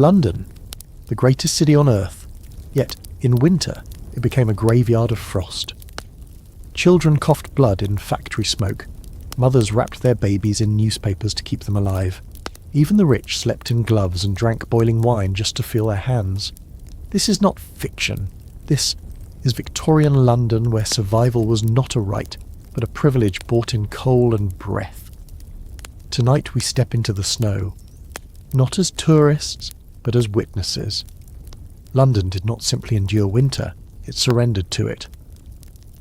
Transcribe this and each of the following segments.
London, the greatest city on earth, yet in winter it became a graveyard of frost. Children coughed blood in factory smoke. Mothers wrapped their babies in newspapers to keep them alive. Even the rich slept in gloves and drank boiling wine just to feel their hands. This is not fiction. This is Victorian London, where survival was not a right, but a privilege bought in coal and breath. Tonight we step into the snow, not as tourists, but as witnesses. London did not simply endure winter, it surrendered to it.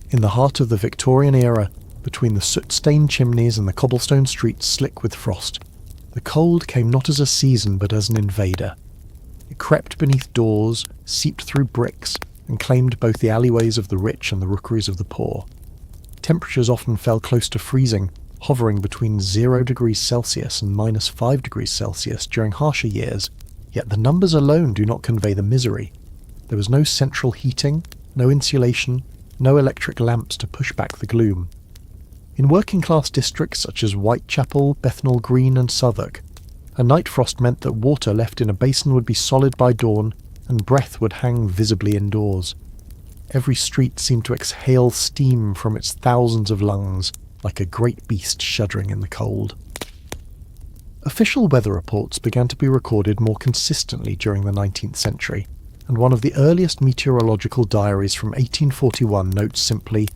In the heart of the Victorian era, between the soot-stained chimneys and the cobblestone streets slick with frost, the cold came not as a season but as an invader. It crept beneath doors, seeped through bricks, and claimed both the alleyways of the rich and the rookeries of the poor. Temperatures often fell close to freezing, hovering between 0 degrees Celsius and -5 degrees Celsius during harsher years, yet the numbers alone do not convey the misery. There was no central heating, no insulation, no electric lamps to push back the gloom. In working-class districts such as Whitechapel, Bethnal Green and Southwark, a night frost meant that water left in a basin would be solid by dawn, and breath would hang visibly indoors. Every street seemed to exhale steam from its thousands of lungs, like a great beast shuddering in the cold. Official weather reports began to be recorded more consistently during the 19th century, and one of the earliest meteorological diaries from 1841 notes simply,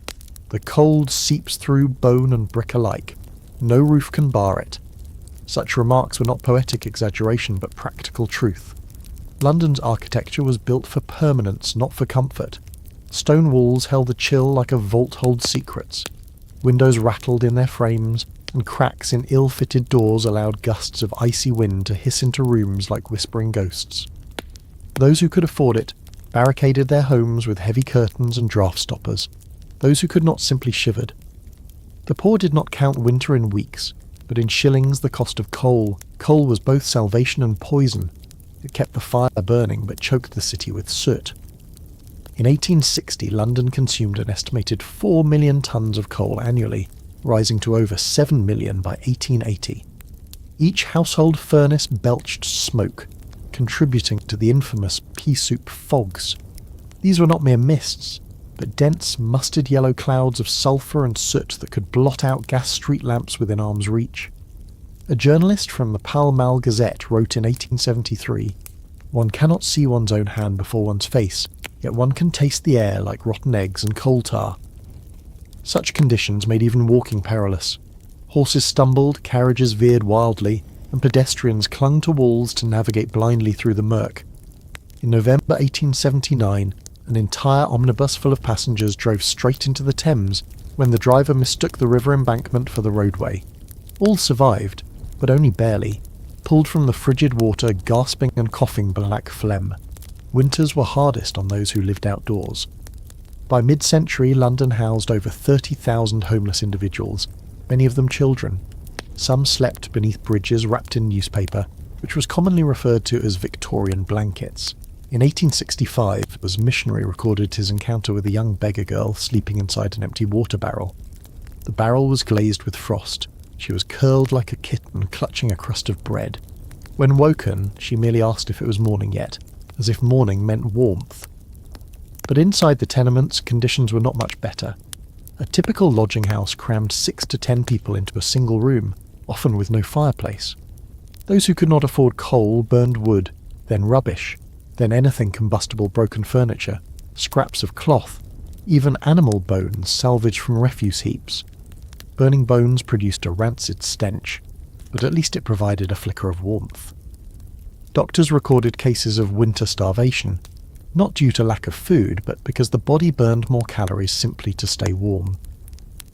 "The cold seeps through bone and brick alike. No roof can bar it." Such remarks were not poetic exaggeration but practical truth. London's architecture was built for permanence, not for comfort. Stone walls held the chill like a vault holds secrets. Windows rattled in their frames, and cracks in ill-fitted doors allowed gusts of icy wind to hiss into rooms like whispering ghosts. Those who could afford it barricaded their homes with heavy curtains and draught stoppers. Those who could not simply shivered. The poor did not count winter in weeks, but in shillings the cost of coal. Coal was both salvation and poison. It kept the fire burning but choked the city with soot. In 1860, London consumed an estimated 4 million tonnes of coal annually, rising to over 7 million by 1880. Each household furnace belched smoke, contributing to the infamous pea soup fogs. These were not mere mists, but dense, mustard yellow clouds of sulphur and soot that could blot out gas street lamps within arm's reach. A journalist from the Pall Mall Gazette wrote in 1873, "One cannot see one's own hand before one's face, yet one can taste the air like rotten eggs and coal tar." Such conditions made even walking perilous. Horses stumbled, carriages veered wildly, and pedestrians clung to walls to navigate blindly through the murk. In November 1879, an entire omnibus full of passengers drove straight into the Thames when the driver mistook the river embankment for the roadway. All survived, but only barely, pulled from the frigid water gasping and coughing black phlegm. Winters were hardest on those who lived outdoors. By mid-century, London housed over 30,000 homeless individuals, many of them children. Some slept beneath bridges wrapped in newspaper, which was commonly referred to as Victorian blankets. In 1865, a missionary recorded his encounter with a young beggar girl sleeping inside an empty water barrel. The barrel was glazed with frost. She was curled like a kitten clutching a crust of bread. When woken, she merely asked if it was morning yet, as if morning meant warmth. But inside the tenements, conditions were not much better. A typical lodging house crammed 6 to 10 people into a single room, often with no fireplace. Those who could not afford coal burned wood, then rubbish, then anything combustible broken furniture, scraps of cloth, even animal bones salvaged from refuse heaps. Burning bones produced a rancid stench, but at least it provided a flicker of warmth. Doctors recorded cases of winter starvation, not due to lack of food, but because the body burned more calories simply to stay warm.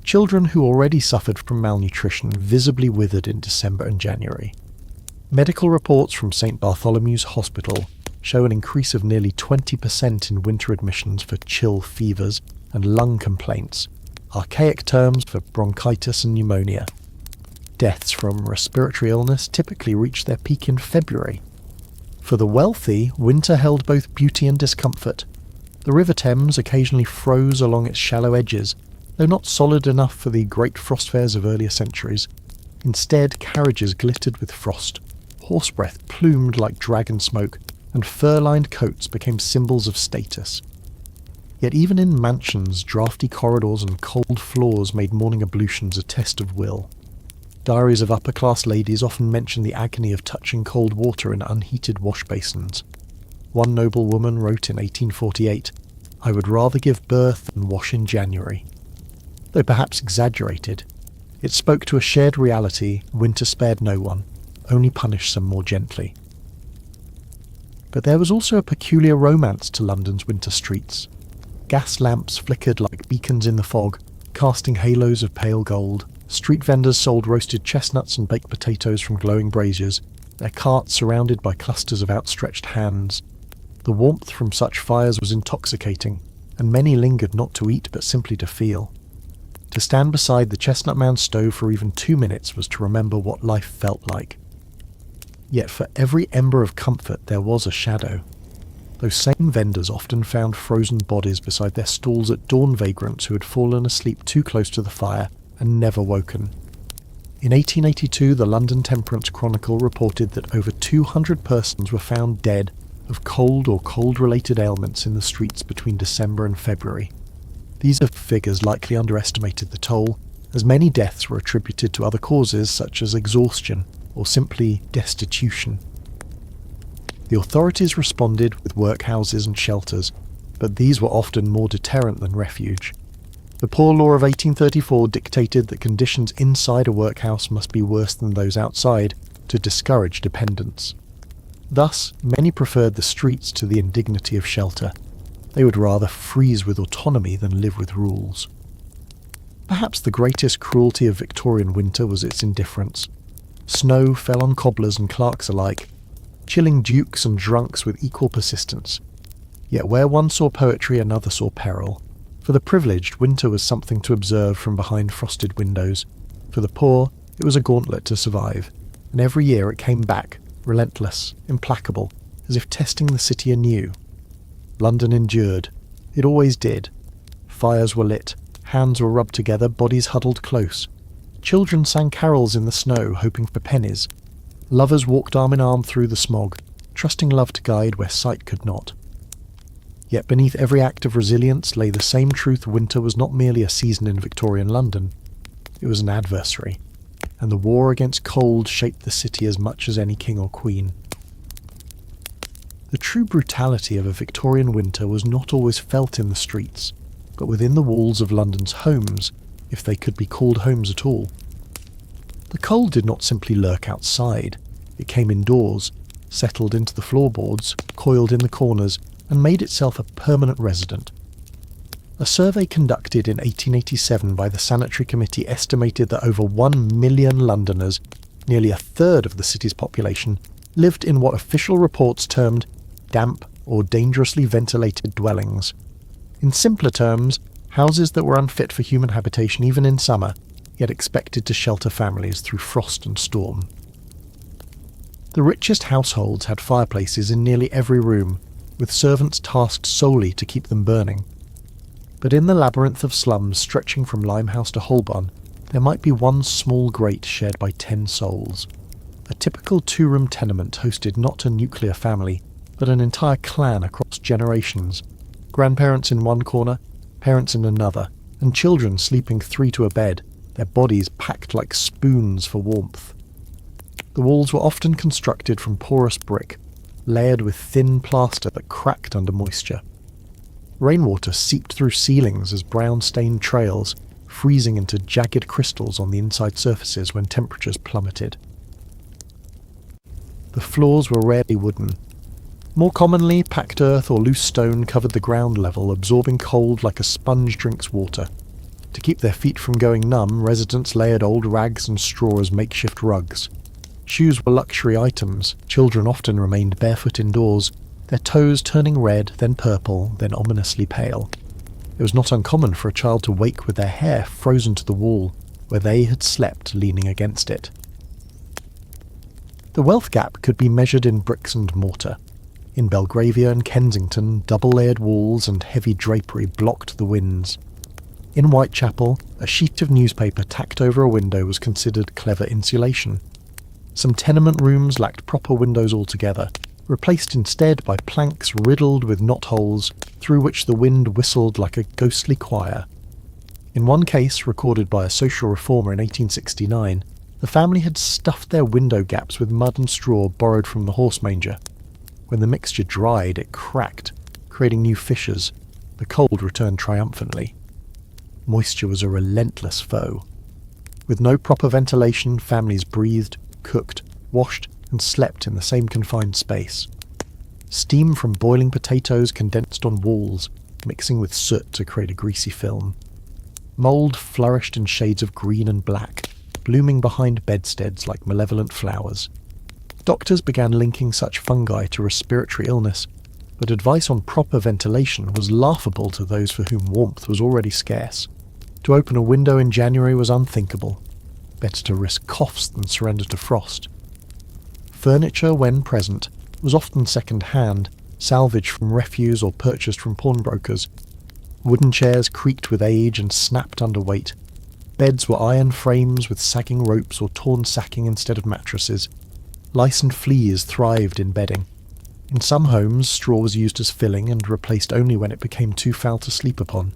Children who already suffered from malnutrition visibly withered in December and January. Medical reports from St. Bartholomew's Hospital show an increase of nearly 20% in winter admissions for chill fevers and lung complaints, archaic terms for bronchitis and pneumonia. Deaths from respiratory illness typically reach their peak in February. For the wealthy, winter held both beauty and discomfort. The River Thames occasionally froze along its shallow edges, though not solid enough for the great frost fairs of earlier centuries. Instead, carriages glittered with frost. horse breath plumed like dragon smoke, and fur-lined coats became symbols of status. Yet even in mansions, draughty corridors and cold floors made morning ablutions a test of will. Diaries of upper-class ladies often mention the agony of touching cold water in unheated wash basins. One noble woman wrote in 1848, "I would rather give birth than wash in January." Though perhaps exaggerated, it spoke to a shared reality. Winter spared no one, only punished some more gently. But there was also a peculiar romance to London's winter streets. Gas lamps flickered like beacons in the fog, casting halos of pale gold. Street vendors sold roasted chestnuts and baked potatoes from glowing braziers, their carts surrounded by clusters of outstretched hands. The warmth from such fires was intoxicating, and many lingered not to eat but simply to feel. To stand beside the chestnut mound stove for even 2 minutes was to remember what life felt like. Yet for every ember of comfort there was a shadow. Those same vendors often found frozen bodies beside their stalls at dawn, vagrants who had fallen asleep too close to the fire and never woken. In 1882, the London Temperance Chronicle reported that over 200 persons were found dead of cold or cold-related ailments in the streets between December and February. These figures likely underestimated the toll, as many deaths were attributed to other causes such as exhaustion or simply destitution. The authorities responded with workhouses and shelters, but these were often more deterrent than refuge. The Poor Law of 1834 dictated that conditions inside a workhouse must be worse than those outside to discourage dependence. Thus, many preferred the streets to the indignity of shelter. They would rather freeze with autonomy than live with rules. Perhaps the greatest cruelty of Victorian winter was its indifference. Snow fell on cobblers and clerks alike, chilling dukes and drunks with equal persistence. Yet where one saw poetry, another saw peril. For the privileged, winter was something to observe from behind frosted windows. For the poor, it was a gauntlet to survive, and every year it came back, relentless, implacable, as if testing the city anew. London endured. It always did. Fires were lit, hands were rubbed together, bodies huddled close. Children sang carols in the snow, hoping for pennies. Lovers walked arm in arm through the smog, trusting love to guide where sight could not. Yet beneath every act of resilience lay the same truth: winter was not merely a season in Victorian London. It was an adversary, and the war against cold shaped the city as much as any king or queen. The true brutality of a Victorian winter was not always felt in the streets, but within the walls of London's homes, if they could be called homes at all. The cold did not simply lurk outside. It came indoors, settled into the floorboards, coiled in the corners, and made itself a permanent resident. A survey conducted in 1887 by the Sanitary Committee estimated that over 1 million Londoners, nearly a third of the city's population, lived in what official reports termed damp or dangerously ventilated dwellings. In simpler terms, houses that were unfit for human habitation even in summer, yet expected to shelter families through frost and storm. The richest households had fireplaces in nearly every room, with servants tasked solely to keep them burning. But in the labyrinth of slums stretching from Limehouse to Holborn, there might be one small grate shared by 10 souls. A typical 2-room tenement hosted not a nuclear family, but an entire clan across generations. Grandparents in one corner, parents in another, and children sleeping 3 to a bed, their bodies packed like spoons for warmth. The walls were often constructed from porous brick, layered with thin plaster that cracked under moisture. Rainwater seeped through ceilings as brown-stained trails, freezing into jagged crystals on the inside surfaces when temperatures plummeted. The floors were rarely wooden. More commonly, packed earth or loose stone covered the ground level, absorbing cold like a sponge drinks water. To keep their feet from going numb, residents layered old rags and straw as makeshift rugs. Shoes were luxury items. Children often remained barefoot indoors, their toes turning red, then purple, then ominously pale. It was not uncommon for a child to wake with their hair frozen to the wall, where they had slept leaning against it. The wealth gap could be measured in bricks and mortar. In Belgravia and Kensington, double-layered walls and heavy drapery blocked the winds. In Whitechapel, a sheet of newspaper tacked over a window was considered clever insulation. Some tenement rooms lacked proper windows altogether, replaced instead by planks riddled with knotholes through which the wind whistled like a ghostly choir. In one case, recorded by a social reformer in 1869, the family had stuffed their window gaps with mud and straw borrowed from the horse manger. When the mixture dried, it cracked, creating new fissures. The cold returned triumphantly. Moisture was a relentless foe. With no proper ventilation, families breathed, cooked, washed, and slept in the same confined space. Steam from boiling potatoes condensed on walls, mixing with soot to create a greasy film. Mould flourished in shades of green and black, blooming behind bedsteads like malevolent flowers. Doctors began linking such fungi to respiratory illness, but advice on proper ventilation was laughable to those for whom warmth was already scarce. To open a window in January was unthinkable. Better to risk coughs than surrender to frost. Furniture, when present, was often second-hand, salvaged from refuse or purchased from pawnbrokers. Wooden chairs creaked with age and snapped under weight. Beds were iron frames with sagging ropes or torn sacking instead of mattresses. Lice and fleas thrived in bedding. In some homes, straw was used as filling and replaced only when it became too foul to sleep upon.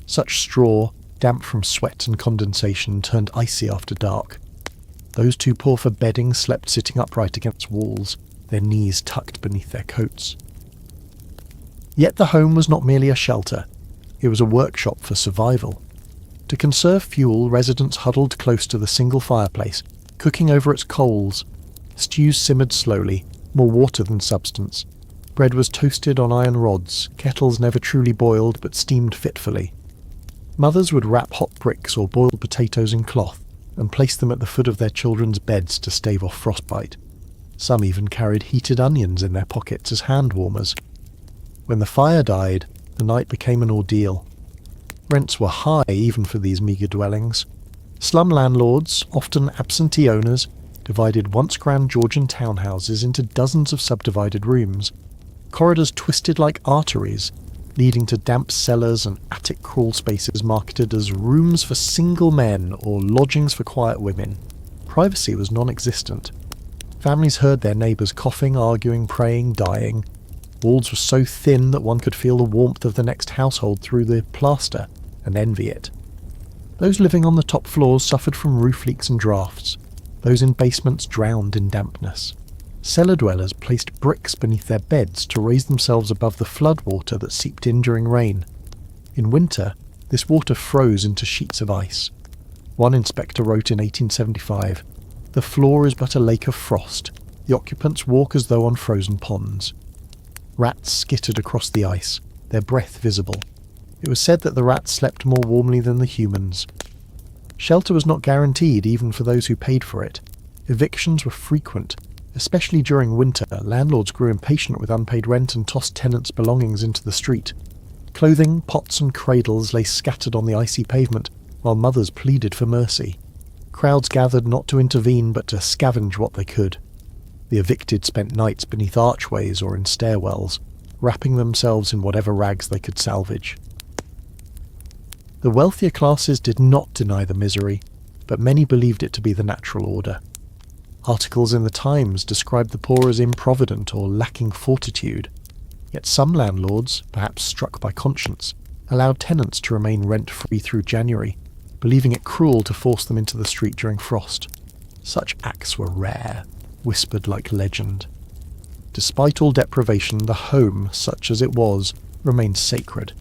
Such straw, damp from sweat and condensation, turned icy after dark. Those too poor for bedding slept sitting upright against walls, their knees tucked beneath their coats. Yet the home was not merely a shelter. It was a workshop for survival. To conserve fuel, residents huddled close to the single fireplace, cooking over its coals. Stews simmered slowly, more water than substance. Bread was toasted on iron rods, kettles never truly boiled but steamed fitfully. Mothers would wrap hot bricks or boiled potatoes in cloth and place them at the foot of their children's beds to stave off frostbite. Some even carried heated onions in their pockets as hand warmers. When the fire died, the night became an ordeal. Rents were high even for these meagre dwellings. Slum landlords, often absentee owners, divided once grand Georgian townhouses into dozens of subdivided rooms. Corridors twisted like arteries, leading to damp cellars and attic crawl spaces marketed as rooms for single men or lodgings for quiet women. Privacy was non-existent. Families heard their neighbours coughing, arguing, praying, dying. Walls were so thin that one could feel the warmth of the next household through the plaster and envy it. Those living on the top floors suffered from roof leaks and drafts. Those in basements drowned in dampness. Cellar dwellers placed bricks beneath their beds to raise themselves above the flood water that seeped in during rain. In winter, this water froze into sheets of ice. One inspector wrote in 1875, "The floor is but a lake of frost. The occupants walk as though on frozen ponds." Rats skittered across the ice, their breath visible. It was said that the rats slept more warmly than the humans. Shelter was not guaranteed even for those who paid for it. Evictions were frequent. Especially during winter, landlords grew impatient with unpaid rent and tossed tenants' belongings into the street. Clothing, pots and cradles lay scattered on the icy pavement, while mothers pleaded for mercy. Crowds gathered not to intervene but to scavenge what they could. The evicted spent nights beneath archways or in stairwells, wrapping themselves in whatever rags they could salvage. The wealthier classes did not deny the misery, but many believed it to be the natural order. Articles in the Times described the poor as improvident or lacking fortitude. Yet some landlords, perhaps struck by conscience, allowed tenants to remain rent-free through January, believing it cruel to force them into the street during frost. Such acts were rare, whispered like legend. Despite all deprivation, the home, such as it was, remained sacred.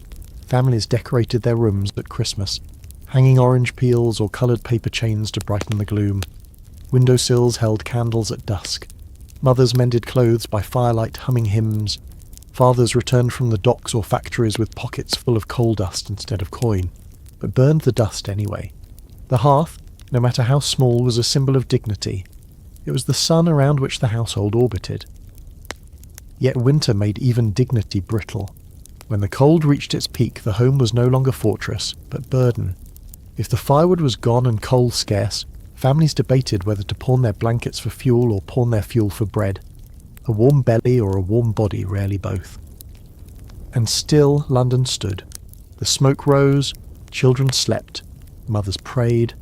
Families decorated their rooms at Christmas, hanging orange peels or coloured paper chains to brighten the gloom. Windowsills held candles at dusk. Mothers mended clothes by firelight, humming hymns. Fathers returned from the docks or factories with pockets full of coal dust instead of coin, but burned the dust anyway. The hearth, no matter how small, was a symbol of dignity. It was the sun around which the household orbited. Yet winter made even dignity brittle. When the cold reached its peak, the home was no longer fortress, but burden. If the firewood was gone and coal scarce, families debated whether to pawn their blankets for fuel or pawn their fuel for bread. A warm belly or a warm body, rarely both. And still London stood. The smoke rose, children slept, mothers prayed,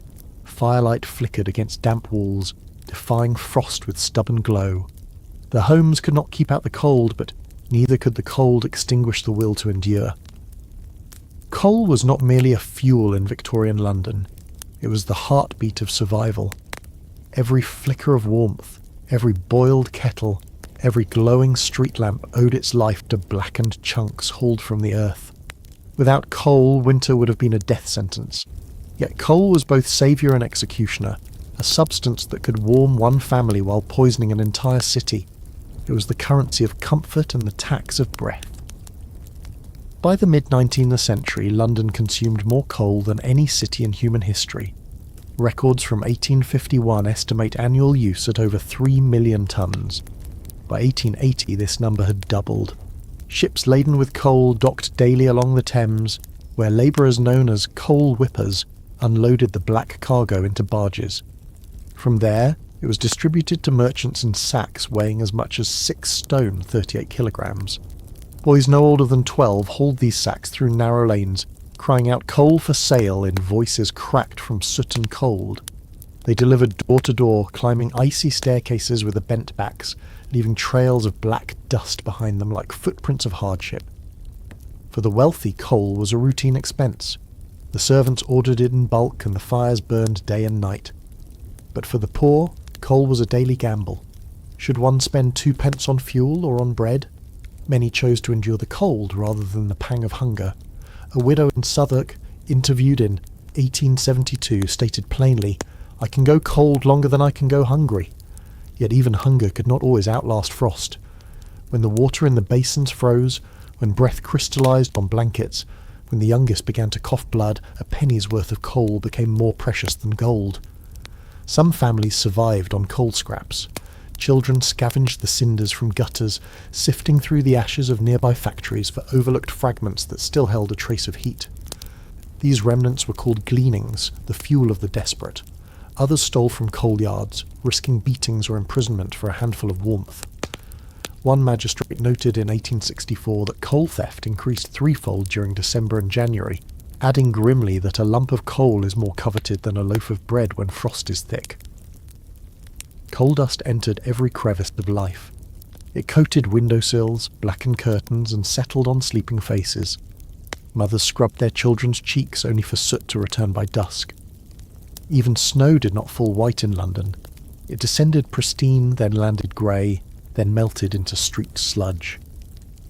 firelight flickered against damp walls, defying frost with stubborn glow. Their homes could not keep out the cold, but neither could the cold extinguish the will to endure. Coal was not merely a fuel in Victorian London. It was the heartbeat of survival. Every flicker of warmth, every boiled kettle, every glowing street lamp owed its life to blackened chunks hauled from the earth. Without coal, winter would have been a death sentence. Yet coal was both saviour and executioner, a substance that could warm one family while poisoning an entire city. It was the currency of comfort and the tax of breath. By the mid-19th century, London consumed more coal than any city in human history. Records from 1851 estimate annual use at over 3 million tonnes. By 1880, this number had doubled. Ships laden with coal docked daily along the Thames, where labourers known as coal whippers unloaded the black cargo into barges. From there, it was distributed to merchants in sacks weighing as much as 6 stone, 38 kilograms. Boys no older than 12 hauled these sacks through narrow lanes, crying out "coal for sale" in voices cracked from soot and cold. They delivered door to door, climbing icy staircases with the bent backs, leaving trails of black dust behind them like footprints of hardship. For the wealthy, coal was a routine expense. The servants ordered it in bulk and the fires burned day and night. But for the poor, coal was a daily gamble. Should one spend 2p on fuel or on bread? Many chose to endure the cold rather than the pang of hunger. A widow in Southwark, interviewed in 1872, stated plainly, "I can go cold longer than I can go hungry." Yet even hunger could not always outlast frost. When the water in the basins froze, when breath crystallised on blankets, when the youngest began to cough blood, a penny's worth of coal became more precious than gold. Some families survived on coal scraps. Children scavenged the cinders from gutters, sifting through the ashes of nearby factories for overlooked fragments that still held a trace of heat. These remnants were called gleanings, the fuel of the desperate. Others stole from coal yards, risking beatings or imprisonment for a handful of warmth. One magistrate noted in 1864 that coal theft increased threefold during December and January, adding grimly that a lump of coal is more coveted than a loaf of bread when frost is thick. Coal dust entered every crevice of life. It coated windowsills, blackened curtains, and settled on sleeping faces. Mothers scrubbed their children's cheeks only for soot to return by dusk. Even snow did not fall white in London. It descended pristine, then landed grey, then melted into streaked sludge.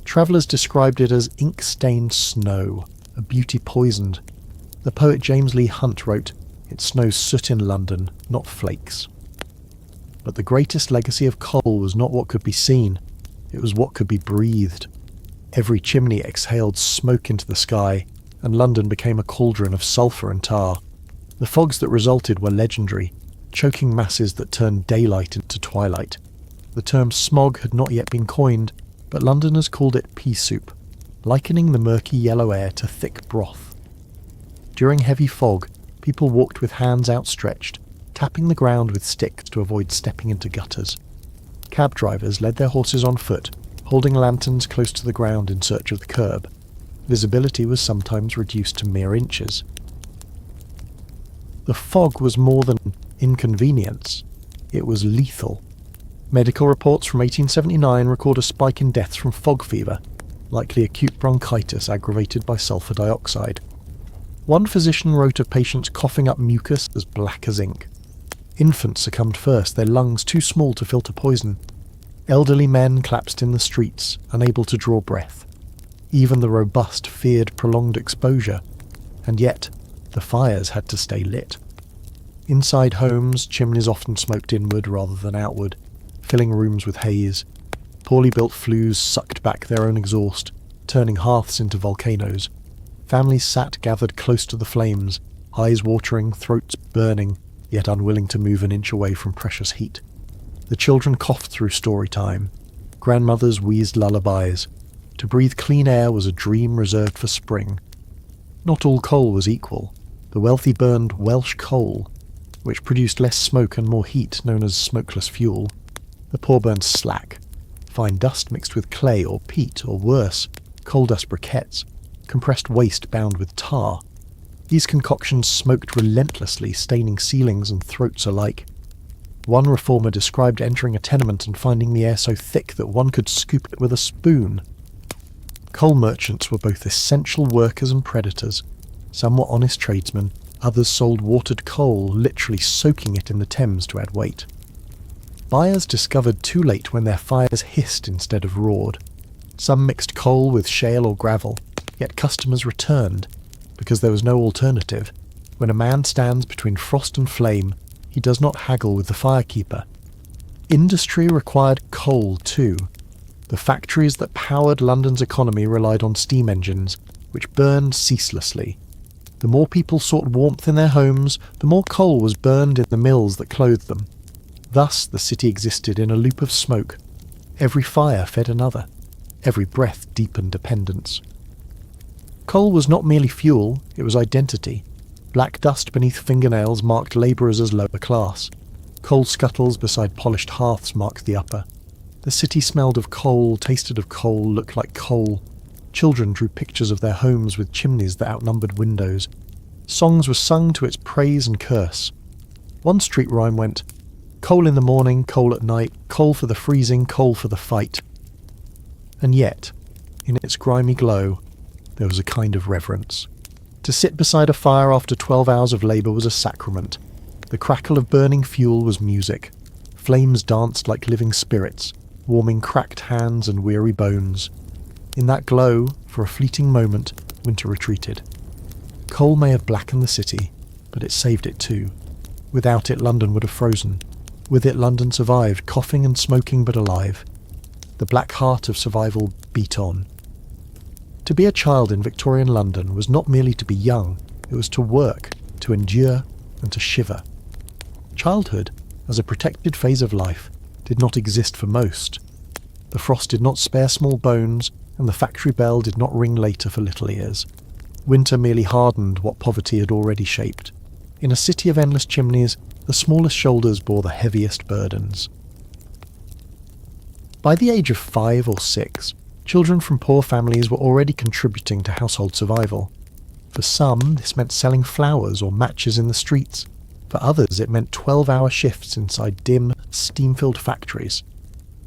Travellers described it as ink-stained snow, a beauty poisoned. The poet James Leigh Hunt wrote, "It snows soot in London, not flakes." But the greatest legacy of coal was not what could be seen, it was what could be breathed. Every chimney exhaled smoke into the sky, and London became a cauldron of sulphur and tar. The fogs that resulted were legendary, choking masses that turned daylight into twilight. The term smog had not yet been coined, but Londoners called it pea soup, likening the murky yellow air to thick broth. During heavy fog, people walked with hands outstretched, tapping the ground with sticks to avoid stepping into gutters. Cab drivers led their horses on foot, holding lanterns close to the ground in search of the curb. Visibility was sometimes reduced to mere inches. The fog was more than inconvenience. It was lethal. Medical reports from 1879 record a spike in deaths from fog fever, likely acute bronchitis aggravated by sulphur dioxide. One physician wrote of patients coughing up mucus as black as ink. Infants succumbed first, their lungs too small to filter poison. Elderly men collapsed in the streets, unable to draw breath. Even the robust feared prolonged exposure, and yet the fires had to stay lit. Inside homes, chimneys often smoked inward rather than outward, filling rooms with haze. Poorly built flues sucked back their own exhaust, turning hearths into volcanoes. Families sat gathered close to the flames, eyes watering, throats burning, yet unwilling to move an inch away from precious heat. The children coughed through story time. Grandmothers wheezed lullabies. To breathe clean air was a dream reserved for spring. Not all coal was equal. The wealthy burned Welsh coal, which produced less smoke and more heat, known as smokeless fuel. The poor burned slack, fine dust mixed with clay or peat, or worse, coal dust briquettes, compressed waste bound with tar. These concoctions smoked relentlessly, staining ceilings and throats alike. One reformer described entering a tenement and finding the air so thick that one could scoop it with a spoon. Coal merchants were both essential workers and predators. Some were honest tradesmen, others sold watered coal, literally soaking it in the Thames to add weight. Buyers discovered too late when their fires hissed instead of roared. Some mixed coal with shale or gravel, yet customers returned, because there was no alternative. When a man stands between frost and flame, he does not haggle with the firekeeper. Industry required coal too. The factories that powered London's economy relied on steam engines, which burned ceaselessly. The more people sought warmth in their homes, the more coal was burned in the mills that clothed them. Thus the city existed in a loop of smoke. Every fire fed another. Every breath deepened dependence. Coal was not merely fuel, it was identity. Black dust beneath fingernails marked labourers as lower class. Coal scuttles beside polished hearths marked the upper. The city smelled of coal, tasted of coal, looked like coal. Children drew pictures of their homes with chimneys that outnumbered windows. Songs were sung to its praise and curse. One street rhyme went, "Coal in the morning, coal at night, coal for the freezing, coal for the fight." And yet, in its grimy glow, there was a kind of reverence. To sit beside a fire after 12 hours of labour was a sacrament. The crackle of burning fuel was music. Flames danced like living spirits, warming cracked hands and weary bones. In that glow, for a fleeting moment, winter retreated. Coal may have blackened the city, but it saved it too. Without it, London would have frozen. With it, London survived, coughing and smoking but alive. The black heart of survival beat on. To be a child in Victorian London was not merely to be young, it was to work, to endure, and to shiver. Childhood, as a protected phase of life, did not exist for most. The frost did not spare small bones, and the factory bell did not ring later for little ears. Winter merely hardened what poverty had already shaped. In a city of endless chimneys, the smallest shoulders bore the heaviest burdens. By the age of 5 or 6, children from poor families were already contributing to household survival. For some, this meant selling flowers or matches in the streets. For others, it meant 12-hour shifts inside dim, steam-filled factories.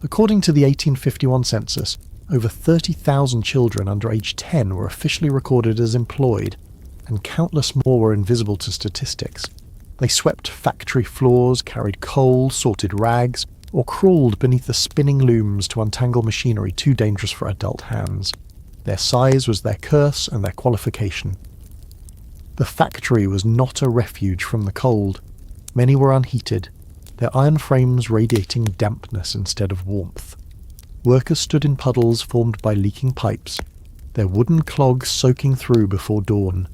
According to the 1851 census, over 30,000 children under age 10 were officially recorded as employed, and countless more were invisible to statistics. They swept factory floors, carried coal, sorted rags, or crawled beneath the spinning looms to untangle machinery too dangerous for adult hands. Their size was their curse and their qualification. The factory was not a refuge from the cold. Many were unheated, their iron frames radiating dampness instead of warmth. Workers stood in puddles formed by leaking pipes, their wooden clogs soaking through before dawn.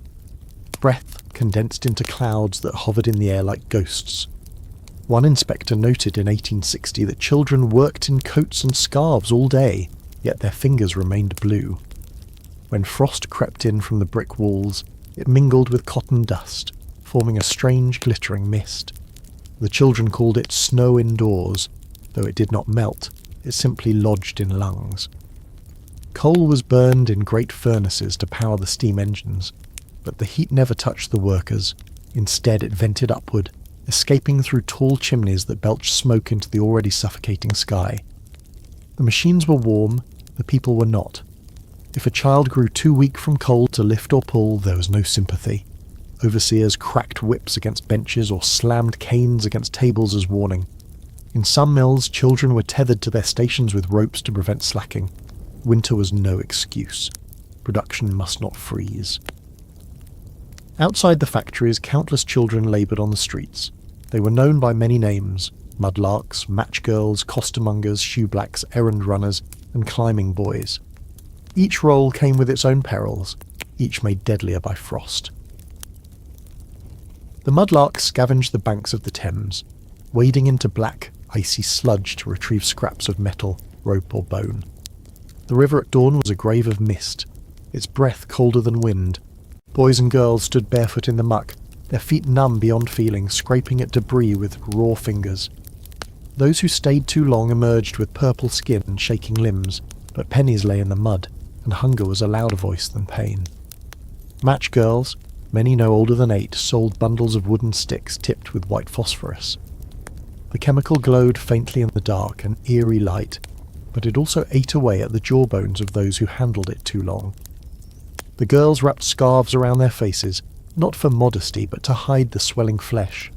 Breath condensed into clouds that hovered in the air like ghosts. One inspector noted in 1860 that children worked in coats and scarves all day, yet their fingers remained blue. When frost crept in from the brick walls, it mingled with cotton dust, forming a strange glittering mist. The children called it snow indoors, though it did not melt, it simply lodged in lungs. Coal was burned in great furnaces to power the steam engines, but the heat never touched the workers. Instead it vented upward, escaping through tall chimneys that belched smoke into the already suffocating sky. The machines were warm, the people were not. If a child grew too weak from cold to lift or pull, there was no sympathy. Overseers cracked whips against benches or slammed canes against tables as warning. In some mills, children were tethered to their stations with ropes to prevent slacking. Winter was no excuse. Production must not freeze. Outside the factories, countless children laboured on the streets. They were known by many names: mudlarks, matchgirls, costermongers, shoeblacks, errand runners, and climbing boys. Each role came with its own perils, each made deadlier by frost. The mudlarks scavenged the banks of the Thames, wading into black, icy sludge to retrieve scraps of metal, rope or bone. The river at dawn was a grave of mist, its breath colder than wind. Boys and girls stood barefoot in the muck, their feet numb beyond feeling, scraping at debris with raw fingers. Those who stayed too long emerged with purple skin and shaking limbs, but pennies lay in the mud, and hunger was a louder voice than pain. Match girls, many no older than 8, sold bundles of wooden sticks tipped with white phosphorus. The chemical glowed faintly in the dark, an eerie light, but it also ate away at the jawbones of those who handled it too long. The girls wrapped scarves around their faces, not for modesty, but to hide the swelling flesh.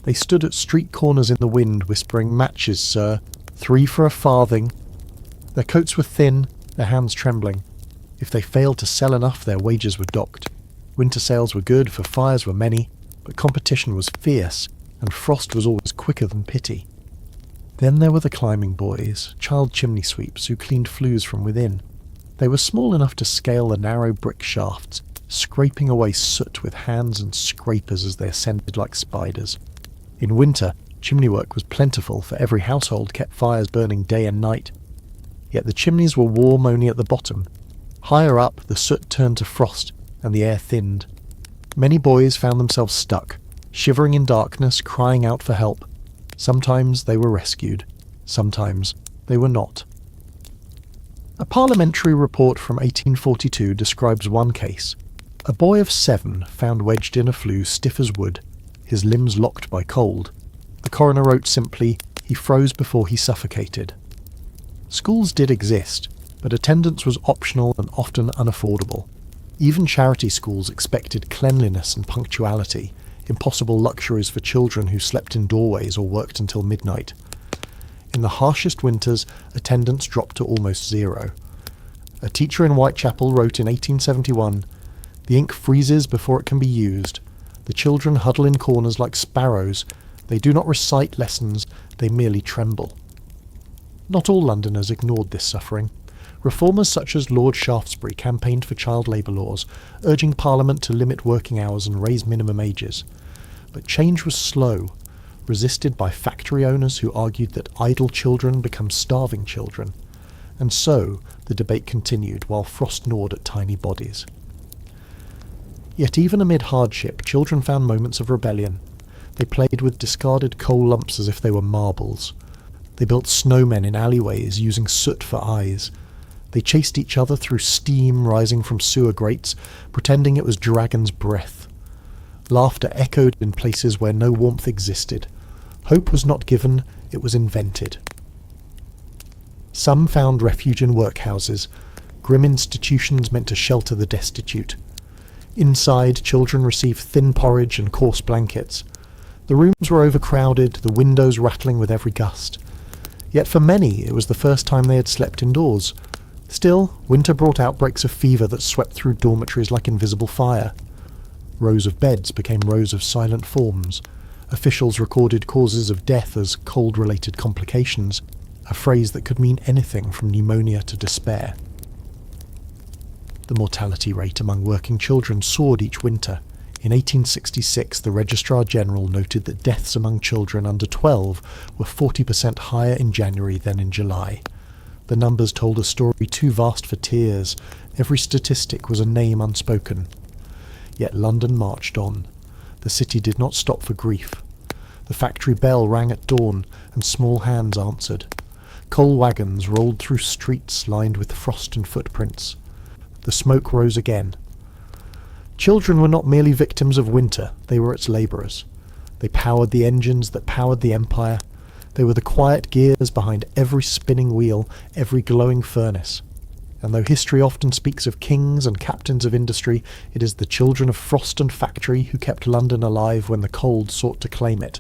They stood at street corners in the wind, whispering, "Matches, sir. 3 for a farthing." Their coats were thin, their hands trembling. If they failed to sell enough, their wages were docked. Winter sales were good, for fires were many, but competition was fierce, and frost was always quicker than pity. Then there were the climbing boys, child chimney sweeps, who cleaned flues from within. They were small enough to scale the narrow brick shafts, scraping away soot with hands and scrapers as they ascended like spiders. In winter, chimney work was plentiful, for every household kept fires burning day and night. Yet the chimneys were warm only at the bottom. Higher up, the soot turned to frost, and the air thinned. Many boys found themselves stuck, shivering in darkness, crying out for help. Sometimes they were rescued, sometimes they were not. A parliamentary report from 1842 describes one case. A boy of 7 found wedged in a flue stiff as wood, his limbs locked by cold. The coroner wrote simply, "He froze before he suffocated." Schools did exist, but attendance was optional and often unaffordable. Even charity schools expected cleanliness and punctuality, impossible luxuries for children who slept in doorways or worked until midnight. In the harshest winters, attendance dropped to almost zero. A teacher in Whitechapel wrote in 1871, "The ink freezes before it can be used. The children huddle in corners like sparrows. They do not recite lessons, they merely tremble." Not all Londoners ignored this suffering. Reformers such as Lord Shaftesbury campaigned for child labour laws, urging Parliament to limit working hours and raise minimum ages. But change was slow, resisted by factory owners who argued that idle children become starving children. And so the debate continued while frost gnawed at tiny bodies. Yet even amid hardship, children found moments of rebellion. They played with discarded coal lumps as if they were marbles. They built snowmen in alleyways using soot for eyes. They chased each other through steam rising from sewer grates, pretending it was dragon's breath. Laughter echoed in places where no warmth existed. Hope was not given, it was invented. Some found refuge in workhouses, grim institutions meant to shelter the destitute. Inside, children received thin porridge and coarse blankets. The rooms were overcrowded, the windows rattling with every gust. Yet for many, it was the first time they had slept indoors. Still, winter brought outbreaks of fever that swept through dormitories like invisible fire. Rows of beds became rows of silent forms. Officials recorded causes of death as cold-related complications, a phrase that could mean anything from pneumonia to despair. The mortality rate among working children soared each winter. In 1866, the Registrar General noted that deaths among children under 12 were 40% higher in January than in July. The numbers told a story too vast for tears. Every statistic was a name unspoken. Yet London marched on. The city did not stop for grief. The factory bell rang at dawn, and small hands answered. Coal wagons rolled through streets lined with frost and footprints. The smoke rose again. Children were not merely victims of winter, they were its labourers. They powered the engines that powered the empire. They were the quiet gears behind every spinning wheel, every glowing furnace. And though history often speaks of kings and captains of industry, it is the children of frost and factory who kept London alive when the cold sought to claim it.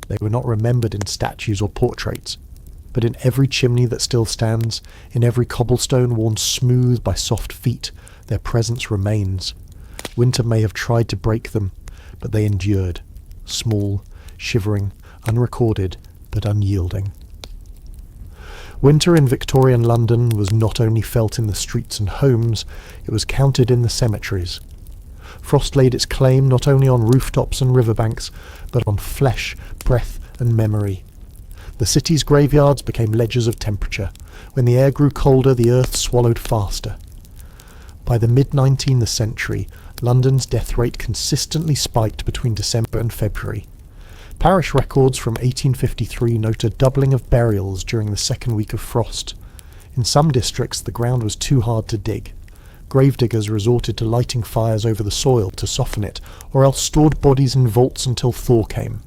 They were not remembered in statues or portraits, but in every chimney that still stands, in every cobblestone worn smooth by soft feet, their presence remains. Winter may have tried to break them, but they endured, small, shivering, unrecorded, but unyielding. Winter in Victorian London was not only felt in the streets and homes, it was counted in the cemeteries. Frost laid its claim not only on rooftops and riverbanks, but on flesh, breath, and memory. The city's graveyards became ledgers of temperature. When the air grew colder, the earth swallowed faster. By the mid-19th century, London's death rate consistently spiked between December and February. Parish records from 1853 note a doubling of burials during the second week of frost. In some districts, the ground was too hard to dig. Gravediggers resorted to lighting fires over the soil to soften it, or else stored bodies in vaults until thaw came.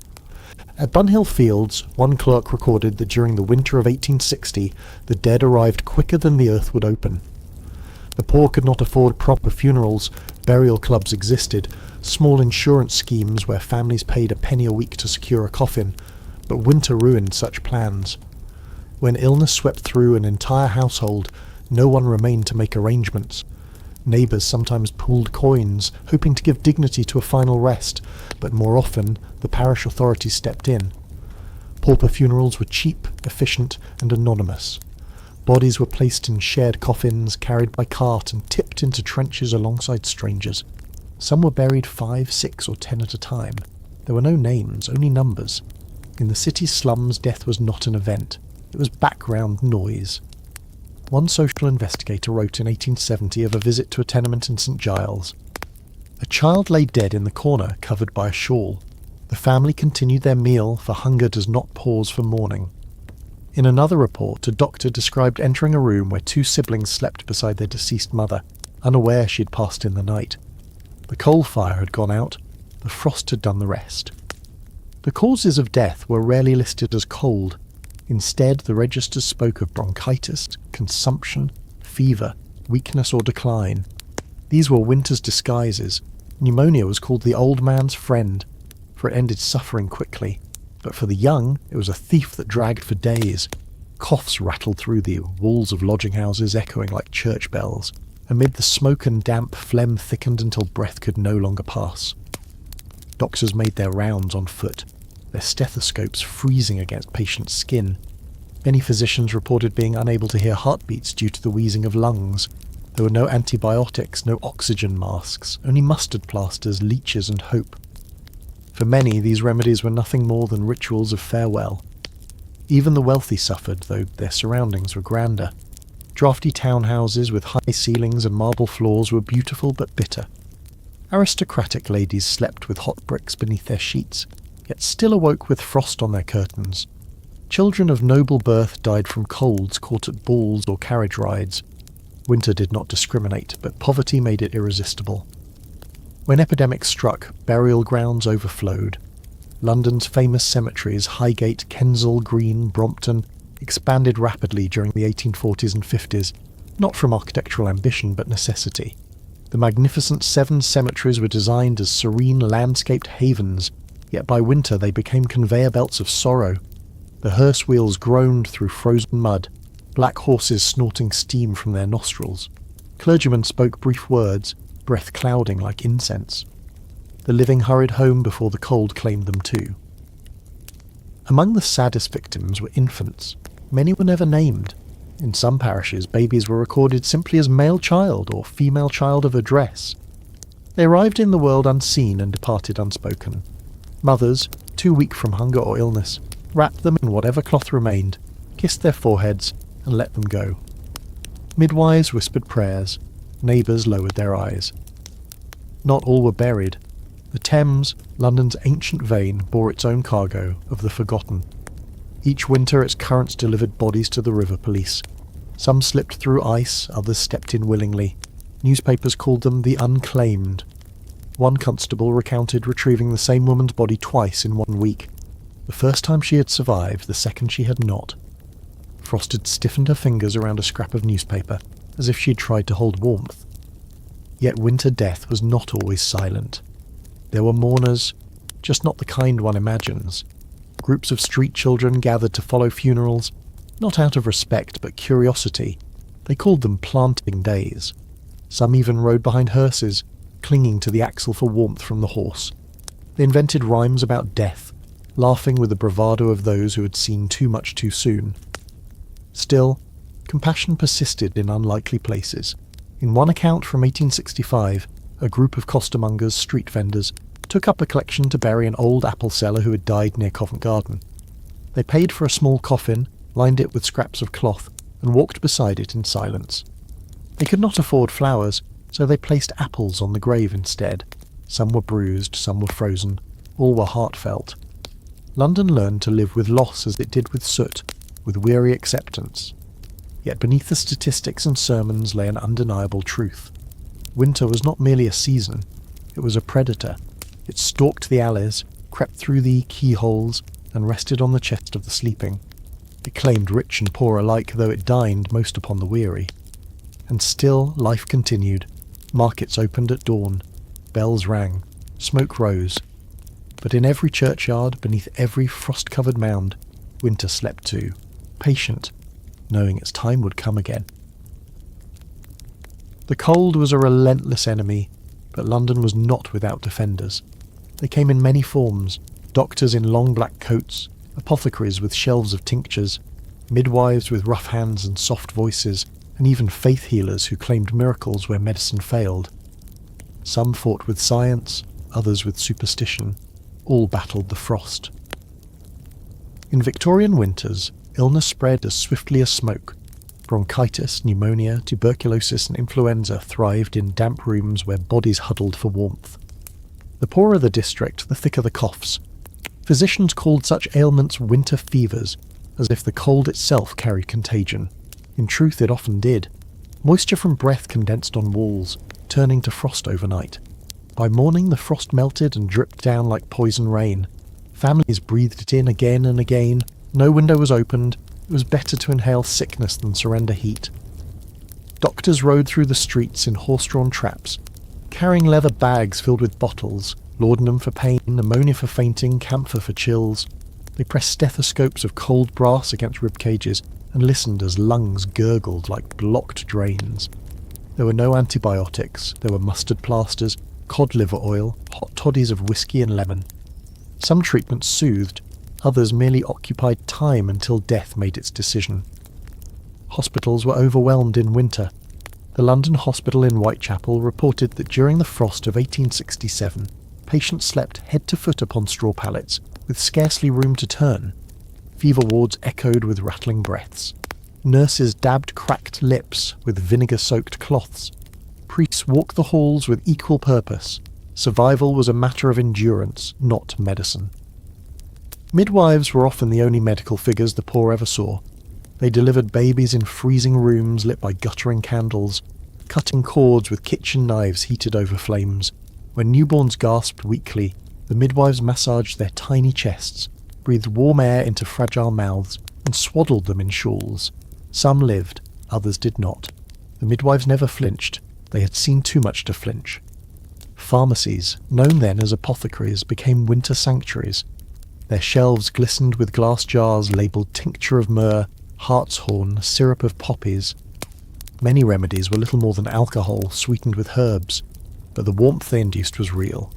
At Bunhill Fields, one clerk recorded that during the winter of 1860, the dead arrived quicker than the earth would open. The poor could not afford proper funerals, burial clubs existed, small insurance schemes where families paid a penny a week to secure a coffin, but winter ruined such plans. When illness swept through an entire household, no one remained to make arrangements. Neighbours sometimes pooled coins, hoping to give dignity to a final rest, but more often the parish authorities stepped in. Pauper funerals were cheap, efficient, and anonymous. Bodies were placed in shared coffins, carried by cart, and tipped into trenches alongside strangers. Some were buried 5, 6, or 10 at a time. There were no names, only numbers. In the city's slums, death was not an event. It was background noise. One social investigator wrote in 1870 of a visit to a tenement in St Giles. A child lay dead in the corner, covered by a shawl. The family continued their meal, for hunger does not pause for mourning. In another report, a doctor described entering a room where 2 siblings slept beside their deceased mother, unaware she had passed in the night. The coal fire had gone out, the frost had done the rest. The causes of death were rarely listed as cold. Instead, the registers spoke of bronchitis, consumption, fever, weakness or decline. These were winter's disguises. Pneumonia was called the old man's friend, for it ended suffering quickly. But for the young, it was a thief that dragged for days. Coughs rattled through the walls of lodging houses, echoing like church bells. Amid the smoke and damp, phlegm thickened until breath could no longer pass. Doctors made their rounds on foot, their stethoscopes freezing against patients' skin. Many physicians reported being unable to hear heartbeats due to the wheezing of lungs. There were no antibiotics, no oxygen masks, only mustard plasters, leeches and hope. For many, these remedies were nothing more than rituals of farewell. Even the wealthy suffered, though their surroundings were grander. Drafty townhouses with high ceilings and marble floors were beautiful but bitter. Aristocratic ladies slept with hot bricks beneath their sheets, yet still awoke with frost on their curtains. Children of noble birth died from colds caught at balls or carriage rides. Winter did not discriminate, but poverty made it irresistible. When epidemics struck, burial grounds overflowed. London's famous cemeteries, Highgate, Kensal Green, Brompton, expanded rapidly during the 1840s and 50s, not from architectural ambition but necessity. The magnificent 7 cemeteries were designed as serene landscaped havens, yet by winter they became conveyor belts of sorrow. The hearse wheels groaned through frozen mud, black horses snorting steam from their nostrils. Clergymen spoke brief words, breath clouding like incense. The living hurried home before the cold claimed them too. Among the saddest victims were infants. Many were never named. In some parishes, babies were recorded simply as male child or female child of address. They arrived in the world unseen and departed unspoken. Mothers, too weak from hunger or illness, wrapped them in whatever cloth remained, kissed their foreheads, and let them go. Midwives whispered prayers. Neighbours lowered their eyes. Not all were buried. The Thames, London's ancient vein, bore its own cargo of the forgotten. Each winter its currents delivered bodies to the river police. Some slipped through ice, others stepped in willingly. Newspapers called them the unclaimed. One constable recounted retrieving the same woman's body twice in 1 week. The first time she had survived, the second she had not. Frost had stiffened her fingers around a scrap of newspaper, as if she had tried to hold warmth. Yet winter death was not always silent. There were mourners, just not the kind one imagines. Groups of street children gathered to follow funerals, not out of respect but curiosity. They called them planting days. Some even rode behind hearses, clinging to the axle for warmth from the horse. They invented rhymes about death, laughing with the bravado of those who had seen too much too soon. Still, compassion persisted in unlikely places. In one account from 1865, a group of costermongers, street vendors, took up a collection to bury an old apple seller who had died near Covent Garden. They paid for a small coffin, lined it with scraps of cloth, and walked beside it in silence. They could not afford flowers, so they placed apples on the grave instead. Some were bruised, some were frozen, all were heartfelt. London learned to live with loss as it did with soot, with weary acceptance. Yet beneath the statistics and sermons lay an undeniable truth. Winter was not merely a season, it was a predator. It stalked the alleys, crept through the keyholes, and rested on the chest of the sleeping. It claimed rich and poor alike, though it dined most upon the weary. And still life continued. Markets opened at dawn. Bells rang. Smoke rose. But in every churchyard, beneath every frost-covered mound, winter slept too, patient, knowing its time would come again. The cold was a relentless enemy, but London was not without defenders. They came in many forms: doctors in long black coats, apothecaries with shelves of tinctures, midwives with rough hands and soft voices, and even faith healers who claimed miracles where medicine failed. Some fought with science, others with superstition. All battled the frost. In Victorian winters, illness spread as swiftly as smoke. Bronchitis, pneumonia, tuberculosis and influenza thrived in damp rooms where bodies huddled for warmth. The poorer the district, the thicker the coughs. Physicians called such ailments winter fevers, as if the cold itself carried contagion. In truth, it often did. Moisture from breath condensed on walls, turning to frost overnight. By morning, the frost melted and dripped down like poison rain. Families breathed it in again and again. No window was opened. It was better to inhale sickness than surrender heat. Doctors rode through the streets in horse-drawn traps, carrying leather bags filled with bottles, laudanum for pain, ammonia for fainting, camphor for chills. They pressed stethoscopes of cold brass against rib cages and listened as lungs gurgled like blocked drains. There were no antibiotics. There were mustard plasters, cod liver oil, hot toddies of whiskey and lemon. Some treatments soothed, others merely occupied time until death made its decision. Hospitals were overwhelmed in winter. The London Hospital in Whitechapel reported that during the frost of 1867, patients slept head to foot upon straw pallets, with scarcely room to turn. Fever wards echoed with rattling breaths. Nurses dabbed cracked lips with vinegar-soaked cloths. Priests walked the halls with equal purpose. Survival was a matter of endurance, not medicine. Midwives were often the only medical figures the poor ever saw. They delivered babies in freezing rooms lit by guttering candles, cutting cords with kitchen knives heated over flames. When newborns gasped weakly, the midwives massaged their tiny chests, breathed warm air into fragile mouths, and swaddled them in shawls. Some lived, others did not. The midwives never flinched. They had seen too much to flinch. Pharmacies, known then as apothecaries, became winter sanctuaries. Their shelves glistened with glass jars labelled tincture of myrrh, hartshorn, syrup of poppies. Many remedies were little more than alcohol sweetened with herbs, but the warmth they induced was real.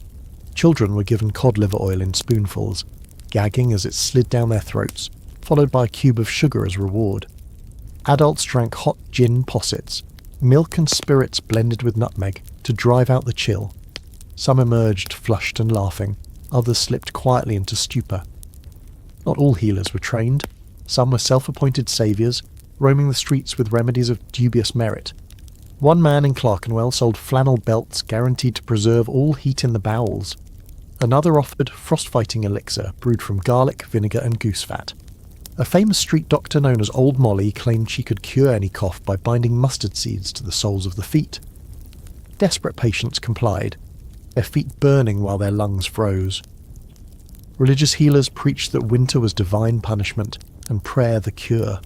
Children were given cod liver oil in spoonfuls, gagging as it slid down their throats, followed by a cube of sugar as reward. Adults drank hot gin possets, milk and spirits blended with nutmeg, to drive out the chill. Some emerged flushed and laughing, others slipped quietly into stupor. Not all healers were trained. Some were self-appointed saviours, roaming the streets with remedies of dubious merit. One man in Clerkenwell sold flannel belts guaranteed to preserve all heat in the bowels. Another offered frost-fighting elixir brewed from garlic, vinegar and goose fat. A famous street doctor known as Old Molly claimed she could cure any cough by binding mustard seeds to the soles of the feet. Desperate patients complied, their feet burning while their lungs froze. Religious healers preached that winter was divine punishment and prayer the cure.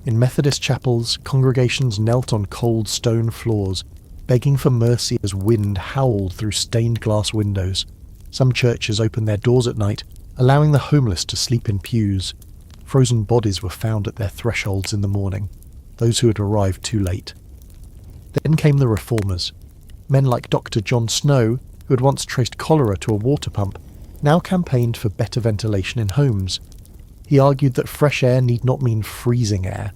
In Methodist chapels, congregations knelt on cold stone floors, begging for mercy as wind howled through stained glass windows. Some churches opened their doors at night, allowing the homeless to sleep in pews. Frozen bodies were found at their thresholds in the morning, those who had arrived too late. Then came the reformers. Men like Dr. John Snow, who had once traced cholera to a water pump, now campaigned for better ventilation in homes. He argued that fresh air need not mean freezing air,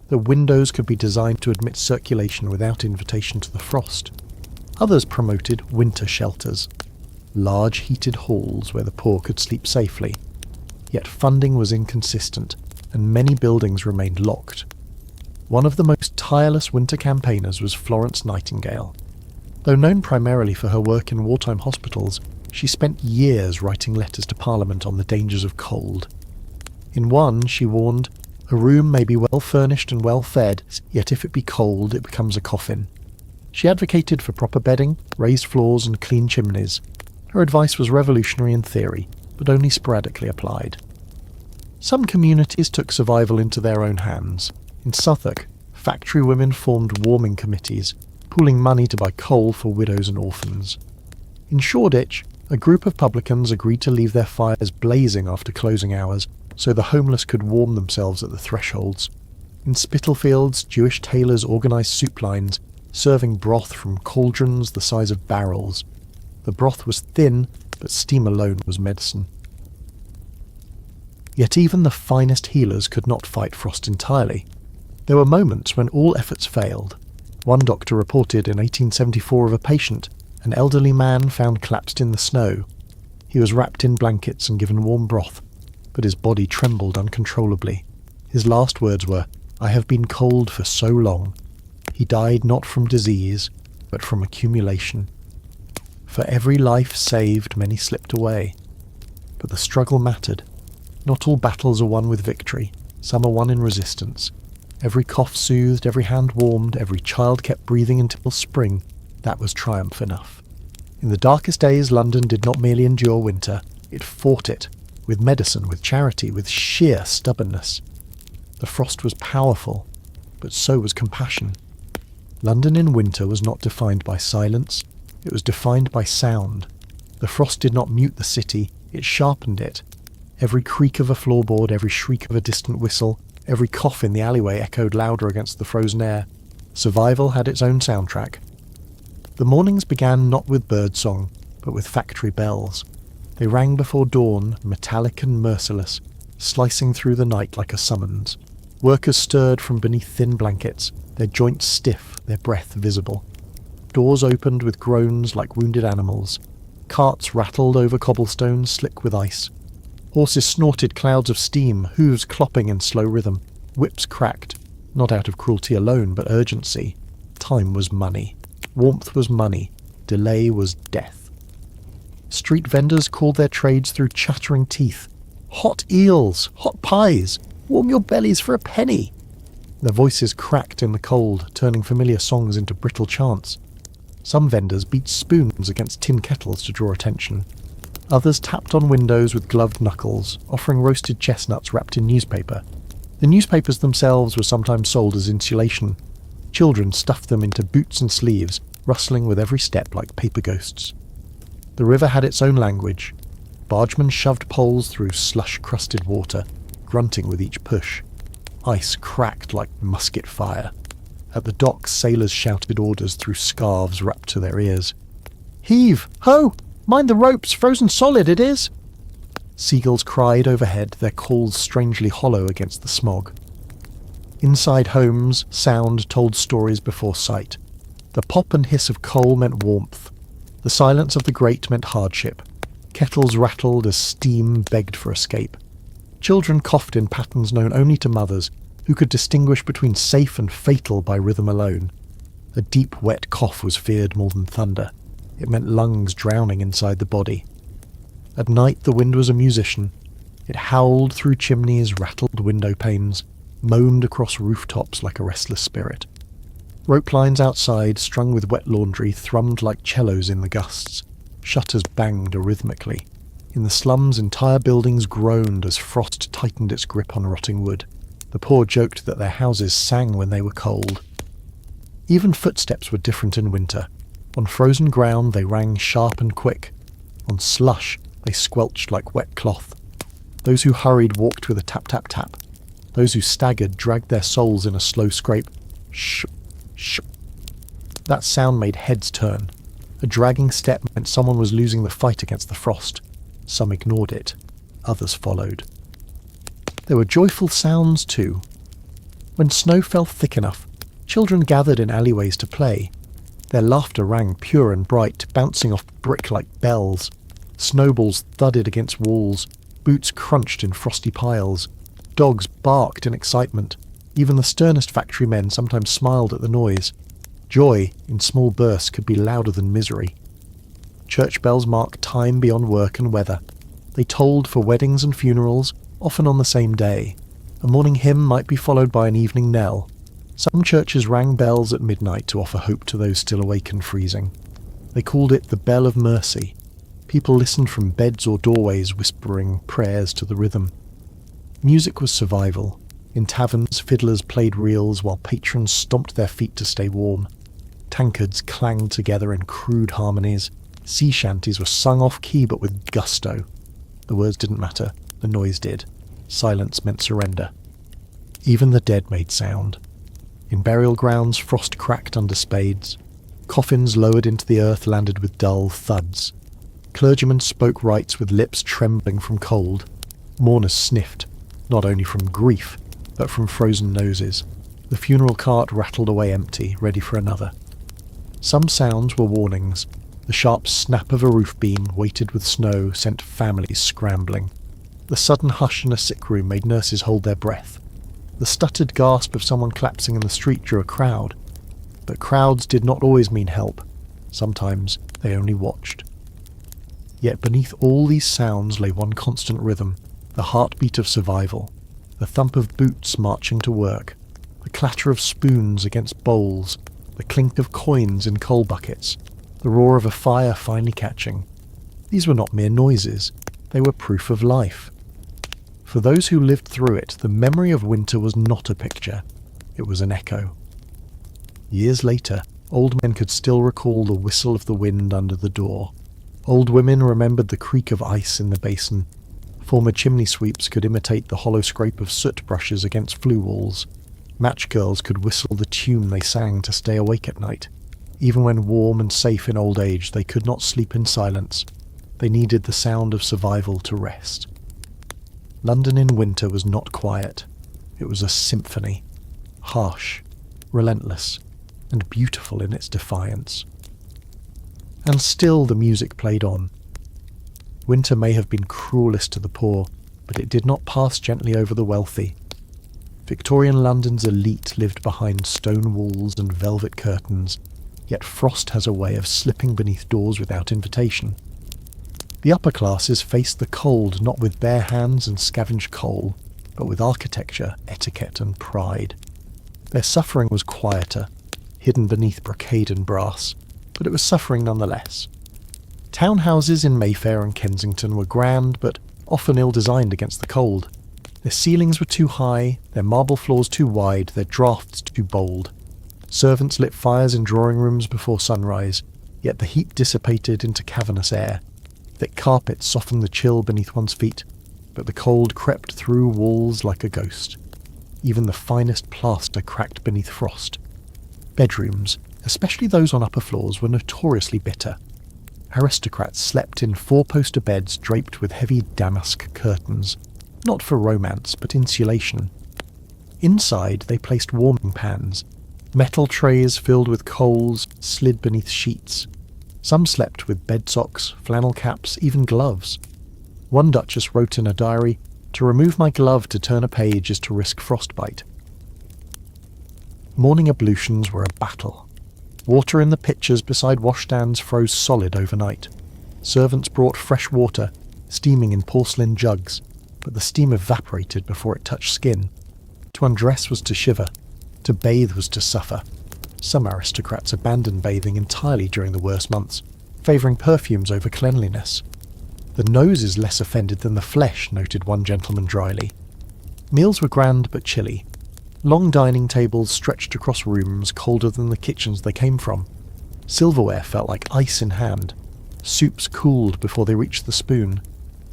that windows could be designed to admit circulation without invitation to the frost. Others promoted winter shelters, large heated halls where the poor could sleep safely. Yet funding was inconsistent, and many buildings remained locked. One of the most tireless winter campaigners was Florence Nightingale. Though known primarily for her work in wartime hospitals, she spent years writing letters to Parliament on the dangers of cold. In one, she warned, "A room may be well furnished and well fed, yet if it be cold, it becomes a coffin." She advocated for proper bedding, raised floors and clean chimneys. Her advice was revolutionary in theory, but only sporadically applied. Some communities took survival into their own hands. In Suffolk, factory women formed warming committees, pooling money to buy coal for widows and orphans. In Shoreditch, a group of publicans agreed to leave their fires blazing after closing hours so the homeless could warm themselves at the thresholds. In Spitalfields, Jewish tailors organised soup lines, serving broth from cauldrons the size of barrels. The broth was thin, but steam alone was medicine. Yet even the finest healers could not fight frost entirely. There were moments when all efforts failed. One doctor reported in 1874 of a patient, an elderly man found collapsed in the snow. He was wrapped in blankets and given warm broth, but his body trembled uncontrollably. His last words were, "I have been cold for so long." He died not from disease, but from accumulation. For every life saved, many slipped away. But the struggle mattered. Not all battles are won with victory. Some are won in resistance. Every cough soothed, every hand warmed, every child kept breathing until spring. That was triumph enough. In the darkest days, London did not merely endure winter, it fought it, with medicine, with charity, with sheer stubbornness. The frost was powerful, but so was compassion. London in winter was not defined by silence, it was defined by sound. The frost did not mute the city, it sharpened it. Every creak of a floorboard, every shriek of a distant whistle, every cough in the alleyway echoed louder against the frozen air. Survival had its own soundtrack. The mornings began not with birdsong, but with factory bells. They rang before dawn, metallic and merciless, slicing through the night like a summons. Workers stirred from beneath thin blankets, their joints stiff, their breath visible. Doors opened with groans like wounded animals. Carts rattled over cobblestones slick with ice. Horses snorted clouds of steam, hooves clopping in slow rhythm. Whips cracked, not out of cruelty alone, but urgency. Time was money. Warmth was money. Delay was death. Street vendors called their trades through chattering teeth. "Hot eels! Hot pies! Warm your bellies for a penny!" Their voices cracked in the cold, turning familiar songs into brittle chants. Some vendors beat spoons against tin kettles to draw attention. Others tapped on windows with gloved knuckles, offering roasted chestnuts wrapped in newspaper. The newspapers themselves were sometimes sold as insulation. Children stuffed them into boots and sleeves, rustling with every step like paper ghosts. The river had its own language. Bargemen shoved poles through slush-crusted water, grunting with each push. Ice cracked like musket fire. At the docks, sailors shouted orders through scarves wrapped to their ears. "Heave! Ho! Mind the ropes! Frozen solid it is!" Seagulls cried overhead, their calls strangely hollow against the smog. Inside homes, sound told stories before sight. The pop and hiss of coal meant warmth. The silence of the grate meant hardship. Kettles rattled as steam begged for escape. Children coughed in patterns known only to mothers, who could distinguish between safe and fatal by rhythm alone. A deep, wet cough was feared more than thunder. It meant lungs drowning inside the body. At night the wind was a musician. It howled through chimneys, rattled window panes, moaned across rooftops like a restless spirit. Rope lines outside, strung with wet laundry, thrummed like cellos in the gusts. Shutters banged arrhythmically. In the slums, entire buildings groaned as frost tightened its grip on rotting wood. The poor joked that their houses sang when they were cold. Even footsteps were different in winter. On frozen ground they rang sharp and quick. On slush they squelched like wet cloth. Those who hurried walked with a tap-tap-tap. Those who staggered dragged their soles in a slow scrape. Sh, sh. That sound made heads turn. A dragging step meant someone was losing the fight against the frost. Some ignored it. Others followed. There were joyful sounds too. When snow fell thick enough, children gathered in alleyways to play. Their laughter rang pure and bright, bouncing off brick like bells. Snowballs thudded against walls. Boots crunched in frosty piles. Dogs barked in excitement. Even the sternest factory men sometimes smiled at the noise. Joy, in small bursts, could be louder than misery. Church bells marked time beyond work and weather. They tolled for weddings and funerals, often on the same day. A morning hymn might be followed by an evening knell. Some churches rang bells at midnight to offer hope to those still awake and freezing. They called it the Bell of Mercy. People listened from beds or doorways, whispering prayers to the rhythm. Music was survival. In taverns, fiddlers played reels while patrons stomped their feet to stay warm. Tankards clanged together in crude harmonies. Sea shanties were sung off-key but with gusto. The words didn't matter, the noise did. Silence meant surrender. Even the dead made sound. In burial grounds, frost cracked under spades. Coffins lowered into the earth landed with dull thuds. Clergymen spoke rites with lips trembling from cold. Mourners sniffed, not only from grief, but from frozen noses. The funeral cart rattled away empty, ready for another. Some sounds were warnings. The sharp snap of a roof beam, weighted with snow, sent families scrambling. The sudden hush in a sick room made nurses hold their breath. The stuttered gasp of someone collapsing in the street drew a crowd. But crowds did not always mean help. Sometimes they only watched. Yet beneath all these sounds lay one constant rhythm, the heartbeat of survival, the thump of boots marching to work, the clatter of spoons against bowls, the clink of coins in coal buckets, the roar of a fire finally catching. These were not mere noises, they were proof of life. For those who lived through it, the memory of winter was not a picture, it was an echo. Years later, old men could still recall the whistle of the wind under the door. Old women remembered the creak of ice in the basin. Former chimney sweeps could imitate the hollow scrape of soot brushes against flue walls. Match girls could whistle the tune they sang to stay awake at night. Even when warm and safe in old age, they could not sleep in silence. They needed the sound of survival to rest. London in winter was not quiet. It was a symphony. Harsh, relentless, and beautiful in its defiance. And still the music played on. Winter may have been cruelest to the poor, but it did not pass gently over the wealthy. Victorian London's elite lived behind stone walls and velvet curtains, yet frost has a way of slipping beneath doors without invitation. The upper classes faced the cold not with bare hands and scavenged coal, but with architecture, etiquette and pride. Their suffering was quieter, hidden beneath brocade and brass, but it was suffering nonetheless. Townhouses in Mayfair and Kensington were grand, but often ill-designed against the cold. Their ceilings were too high, their marble floors too wide, their draughts too bold. Servants lit fires in drawing rooms before sunrise, yet the heat dissipated into cavernous air. Thick carpets softened the chill beneath one's feet, but the cold crept through walls like a ghost. Even the finest plaster cracked beneath frost. Bedrooms, especially those on upper floors, were notoriously bitter. Aristocrats slept in four-poster beds draped with heavy damask curtains, not for romance, but insulation. Inside they placed warming pans. Metal trays filled with coals slid beneath sheets. Some slept with bed socks, flannel caps, even gloves. One duchess wrote in a diary, "To remove my glove to turn a page is to risk frostbite." Morning ablutions were a battle. Water in the pitchers beside washstands froze solid overnight. Servants brought fresh water, steaming in porcelain jugs, but the steam evaporated before it touched skin. To undress was to shiver. To bathe was to suffer. Some aristocrats abandoned bathing entirely during the worst months, favouring perfumes over cleanliness. "The nose is less offended than the flesh," noted one gentleman dryly. Meals were grand but chilly. Long dining tables stretched across rooms colder than the kitchens they came from. Silverware felt like ice in hand. Soups cooled before they reached the spoon.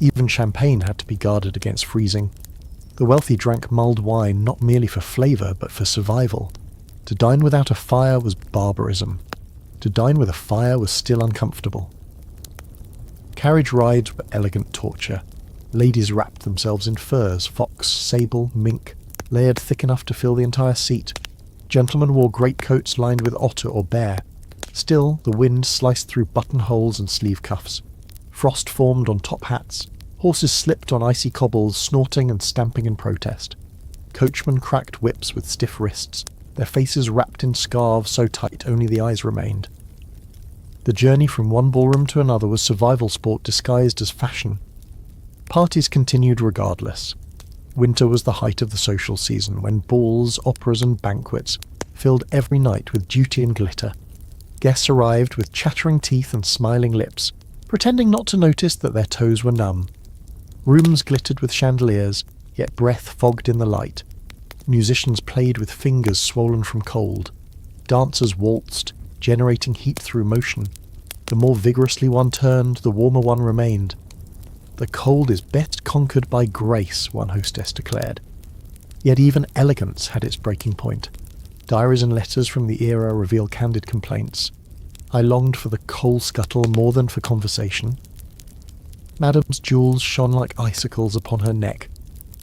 Even champagne had to be guarded against freezing. The wealthy drank mulled wine not merely for flavour but for survival. To dine without a fire was barbarism. To dine with a fire was still uncomfortable. Carriage rides were elegant torture. Ladies wrapped themselves in furs, fox, sable, mink, layered thick enough to fill the entire seat. Gentlemen wore greatcoats lined with otter or bear. Still, the wind sliced through buttonholes and sleeve cuffs. Frost formed on top hats. Horses slipped on icy cobbles, snorting and stamping in protest. Coachmen cracked whips with stiff wrists, their faces wrapped in scarves so tight only the eyes remained. The journey from one ballroom to another was survival sport disguised as fashion. Parties continued regardless. Winter was the height of the social season, when balls, operas and banquets filled every night with duty and glitter. Guests arrived with chattering teeth and smiling lips, pretending not to notice that their toes were numb. Rooms glittered with chandeliers, yet breath fogged in the light. Musicians played with fingers swollen from cold. Dancers waltzed, generating heat through motion. The more vigorously one turned, the warmer one remained. "The cold is best conquered by grace," one hostess declared. Yet even elegance had its breaking point. Diaries and letters from the era reveal candid complaints. "I longed for the coal scuttle more than for conversation." Madame's jewels shone like icicles upon her neck,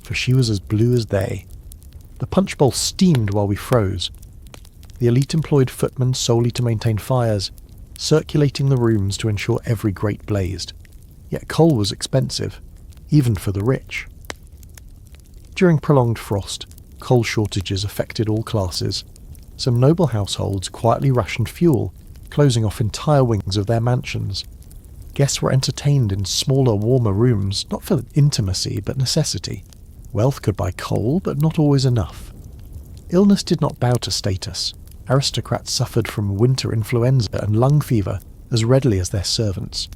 for she was as blue as they. The punch bowl steamed while we froze. The elite employed footmen solely to maintain fires, circulating the rooms to ensure every grate blazed. Yet coal was expensive, even for the rich. During prolonged frost, coal shortages affected all classes. Some noble households quietly rationed fuel, closing off entire wings of their mansions. Guests were entertained in smaller, warmer rooms, not for intimacy but necessity. Wealth could buy coal, but not always enough. Illness did not bow to status. Aristocrats suffered from winter influenza and lung fever as readily as their servants,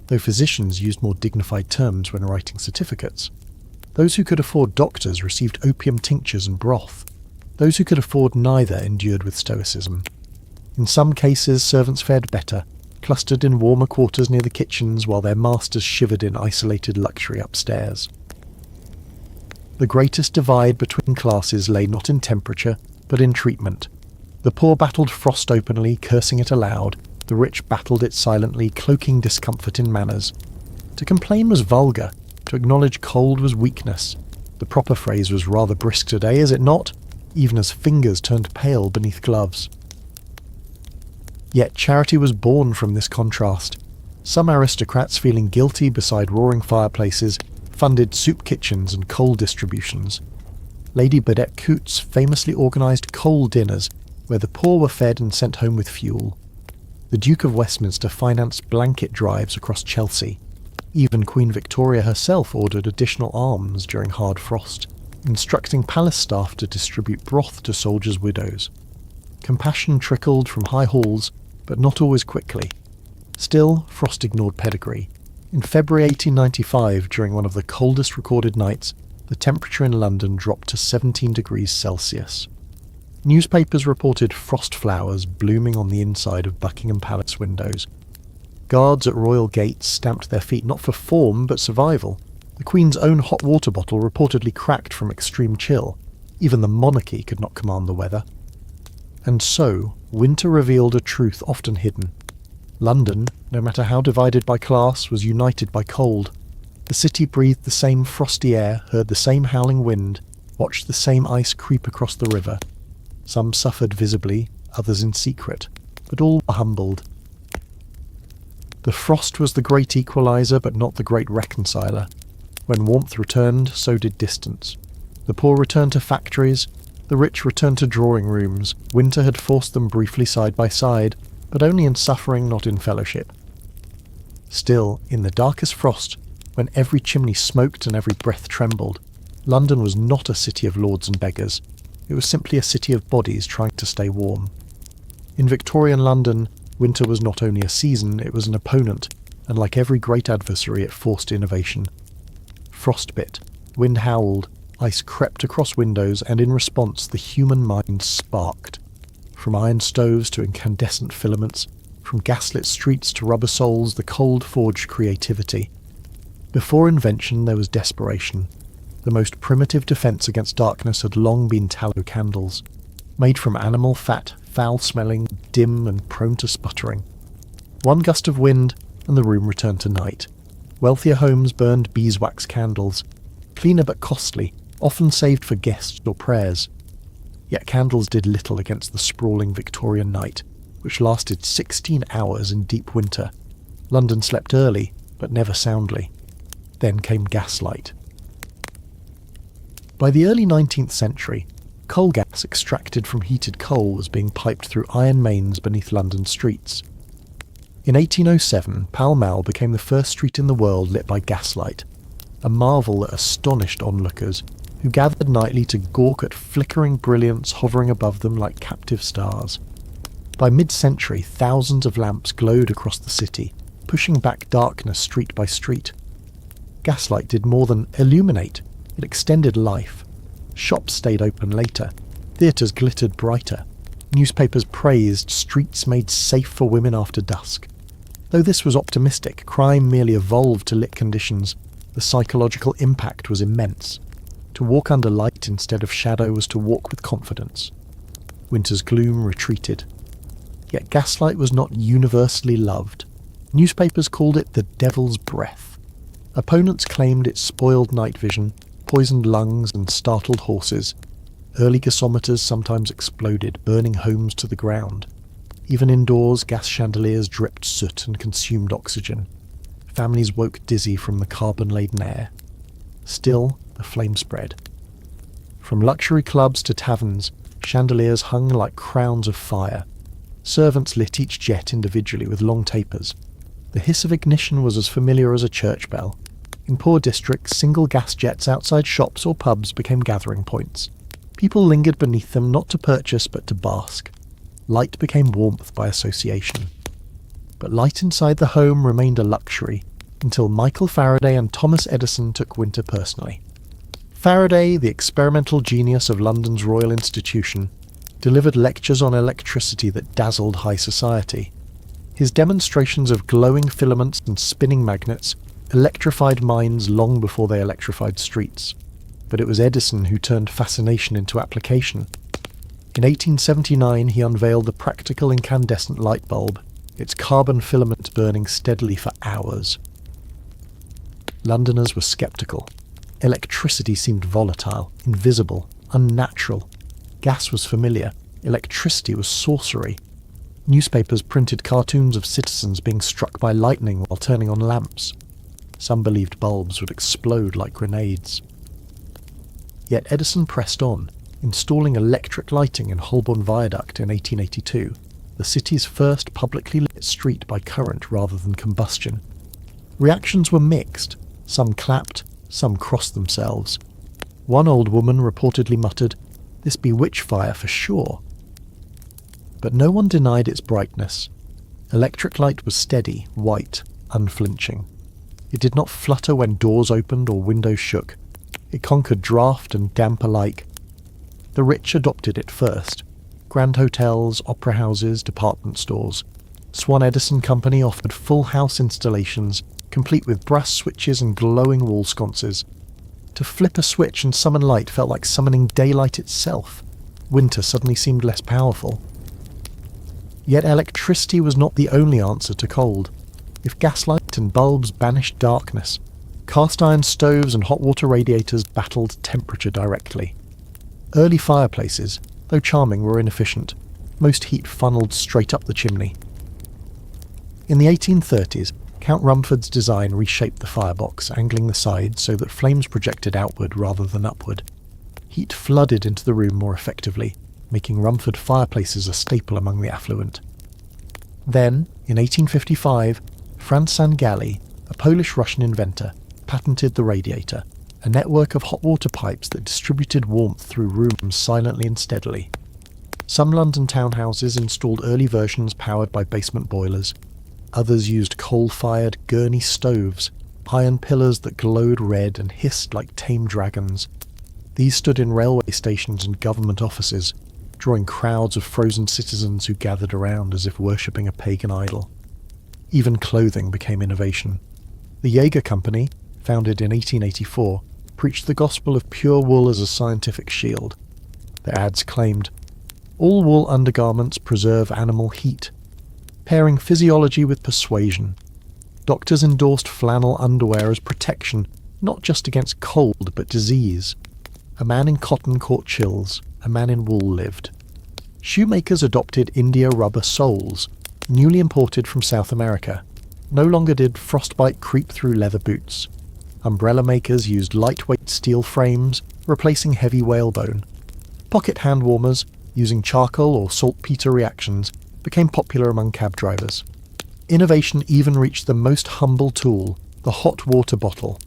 though physicians used more dignified terms when writing certificates. Those who could afford doctors received opium tinctures and broth. Those who could afford neither endured with stoicism. In some cases, servants fared better, clustered in warmer quarters near the kitchens while their masters shivered in isolated luxury upstairs. The greatest divide between classes lay not in temperature, but in treatment. The poor battled frost openly, cursing it aloud. The rich battled it silently, cloaking discomfort in manners. To complain was vulgar. To acknowledge cold was weakness. The proper phrase was rather brisk today, is it not? Even as fingers turned pale beneath gloves. Yet charity was born from this contrast. Some aristocrats, feeling guilty beside roaring fireplaces, funded soup kitchens and coal distributions. Lady Burdett Coutts famously organised coal dinners, where the poor were fed and sent home with fuel. The Duke of Westminster financed blanket drives across Chelsea. Even Queen Victoria herself ordered additional alms during hard frost, instructing palace staff to distribute broth to soldiers' widows. Compassion trickled from high halls, but not always quickly. Still, frost ignored pedigree. In February 1895, during one of the coldest recorded nights, the temperature in London dropped to 17 degrees Celsius. Newspapers reported frost flowers blooming on the inside of Buckingham Palace windows. Guards at royal gates stamped their feet not for form but survival. The Queen's own hot water bottle reportedly cracked from extreme chill. Even the monarchy could not command the weather. And so, winter revealed a truth often hidden. London, no matter how divided by class, was united by cold. The city breathed the same frosty air, heard the same howling wind, watched the same ice creep across the river. Some suffered visibly, others in secret, but all were humbled. The frost was the great equalizer, but not the great reconciler. When warmth returned, so did distance. The poor returned to factories, the rich returned to drawing rooms. Winter had forced them briefly side by side, but only in suffering, not in fellowship. Still, in the darkest frost, when every chimney smoked and every breath trembled, London was not a city of lords and beggars. It was simply a city of bodies trying to stay warm. In Victorian London, winter was not only a season, it was an opponent, and like every great adversary, it forced innovation. Frost bit, wind howled, ice crept across windows, and in response the human mind sparked. From iron stoves to incandescent filaments, from gaslit streets to rubber soles, the cold forged creativity. Before invention there was desperation. The most primitive defence against darkness had long been tallow candles, made from animal fat, foul-smelling, dim and prone to sputtering. One gust of wind, and the room returned to night. Wealthier homes burned beeswax candles, cleaner but costly, often saved for guests or prayers. Yet candles did little against the sprawling Victorian night, which lasted 16 hours in deep winter. London slept early, but never soundly. Then came gaslight. By the early 19th century, coal gas extracted from heated coal was being piped through iron mains beneath London streets. In 1807, Pall Mall became the first street in the world lit by gaslight, a marvel that astonished onlookers, who gathered nightly to gawk at flickering brilliance hovering above them like captive stars. By mid-century, thousands of lamps glowed across the city, pushing back darkness street by street. Gaslight did more than illuminate. It extended life. Shops stayed open later. Theatres glittered brighter. Newspapers praised streets made safe for women after dusk. Though this was optimistic, crime merely evolved to lit conditions. The psychological impact was immense. To walk under light instead of shadow was to walk with confidence. Winter's gloom retreated. Yet gaslight was not universally loved. Newspapers called it the devil's breath. Opponents claimed it spoiled night vision, poisoned lungs and startled horses. Early gasometers sometimes exploded, burning homes to the ground. Even indoors, gas chandeliers dripped soot and consumed oxygen. Families woke dizzy from the carbon-laden air. Still, the flame spread. From luxury clubs to taverns, chandeliers hung like crowns of fire. Servants lit each jet individually with long tapers. The hiss of ignition was as familiar as a church bell. In poor districts, single gas jets outside shops or pubs became gathering points. People lingered beneath them not to purchase but to bask. Light became warmth by association. But light inside the home remained a luxury until Michael Faraday and Thomas Edison took winter personally. Faraday, the experimental genius of London's Royal Institution, delivered lectures on electricity that dazzled high society. His demonstrations of glowing filaments and spinning magnets electrified minds long before they electrified streets. But it was Edison who turned fascination into application. In 1879 he unveiled the practical incandescent light bulb, its carbon filament burning steadily for hours. Londoners were sceptical. Electricity seemed volatile, invisible, unnatural. Gas was familiar. Electricity was sorcery. Newspapers printed cartoons of citizens being struck by lightning while turning on lamps. Some believed bulbs would explode like grenades. Yet Edison pressed on, installing electric lighting in Holborn Viaduct in 1882, the city's first publicly lit street by current rather than combustion. Reactions were mixed. Some clapped, some crossed themselves. One old woman reportedly muttered, "This be witch fire for sure." But no one denied its brightness. Electric light was steady, white, unflinching. It did not flutter when doors opened or windows shook. It conquered draught and damp alike. The rich adopted it first. Grand hotels, opera houses, department stores. Swan Edison Company offered full house installations, complete with brass switches and glowing wall sconces. To flip a switch and summon light felt like summoning daylight itself. Winter suddenly seemed less powerful. Yet electricity was not the only answer to cold. If gaslight and bulbs banished darkness, cast iron stoves and hot water radiators battled temperature directly. Early fireplaces, though charming, were inefficient. Most heat funneled straight up the chimney. In the 1830s, Count Rumford's design reshaped the firebox, angling the sides so that flames projected outward rather than upward. Heat flooded into the room more effectively, making Rumford fireplaces a staple among the affluent. Then, in 1855, Franz Sangalli, a Polish-Russian inventor, patented the radiator, a network of hot water pipes that distributed warmth through rooms silently and steadily. Some London townhouses installed early versions powered by basement boilers. Others used coal-fired gurney stoves, iron pillars that glowed red and hissed like tame dragons. These stood in railway stations and government offices, drawing crowds of frozen citizens who gathered around as if worshipping a pagan idol. Even clothing became innovation. The Jaeger Company, founded in 1884, preached the gospel of pure wool as a scientific shield. Their ads claimed, "All wool undergarments preserve animal heat," pairing physiology with persuasion. Doctors endorsed flannel underwear as protection, not just against cold but disease. A man in cotton caught chills, a man in wool lived. Shoemakers adopted India rubber soles, newly imported from South America. No longer did frostbite creep through leather boots. Umbrella makers used lightweight steel frames, replacing heavy whalebone. Pocket hand warmers, using charcoal or saltpeter reactions, became popular among cab drivers. Innovation even reached the most humble tool, the hot water bottle.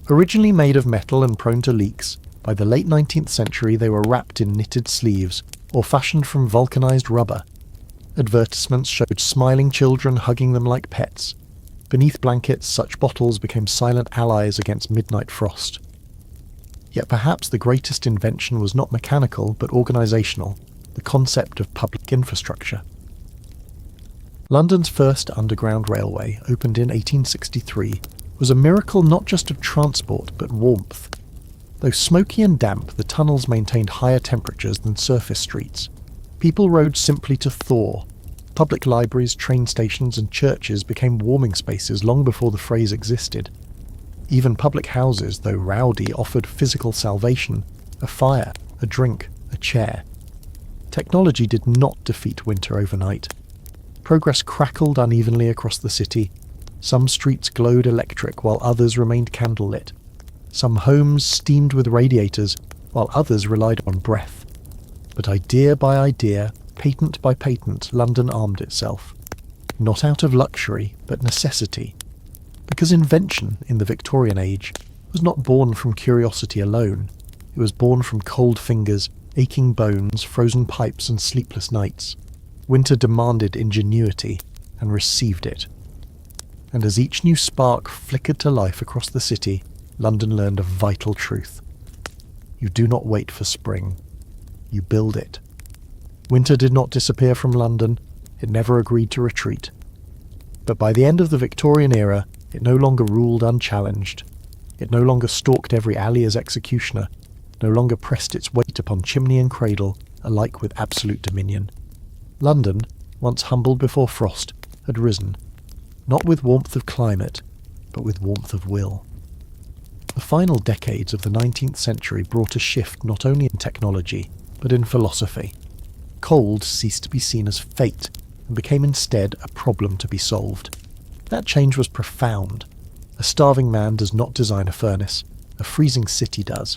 Originally made of metal and prone to leaks, by the late 19th century they were wrapped in knitted sleeves, or fashioned from vulcanized rubber. Advertisements showed smiling children hugging them like pets. Beneath blankets, such bottles became silent allies against midnight frost. Yet perhaps the greatest invention was not mechanical but organisational, the concept of public infrastructure. London's first underground railway, opened in 1863, was a miracle not just of transport but warmth. Though smoky and damp, the tunnels maintained higher temperatures than surface streets. People rode simply to thaw. Public libraries, train stations and churches became warming spaces long before the phrase existed. Even public houses, though rowdy, offered physical salvation, a fire, a drink, a chair. Technology did not defeat winter overnight. Progress crackled unevenly across the city. Some streets glowed electric while others remained candlelit. Some homes steamed with radiators while others relied on breath. But idea by idea, patent by patent, London armed itself. Not out of luxury, but necessity. Because invention, in the Victorian age, was not born from curiosity alone. It was born from cold fingers, aching bones, frozen pipes and sleepless nights. Winter demanded ingenuity, and received it. And as each new spark flickered to life across the city, London learned a vital truth. You do not wait for spring. You build it. Winter did not disappear from London. It never agreed to retreat. But by the end of the Victorian era, it no longer ruled unchallenged. It no longer stalked every alley as executioner, no longer pressed its weight upon chimney and cradle, alike with absolute dominion. London, once humbled before frost, had risen, not with warmth of climate, but with warmth of will. The final decades of the 19th century brought a shift not only in technology, but in philosophy. Cold ceased to be seen as fate, and became instead a problem to be solved. That change was profound. A starving man does not design a furnace, a freezing city does.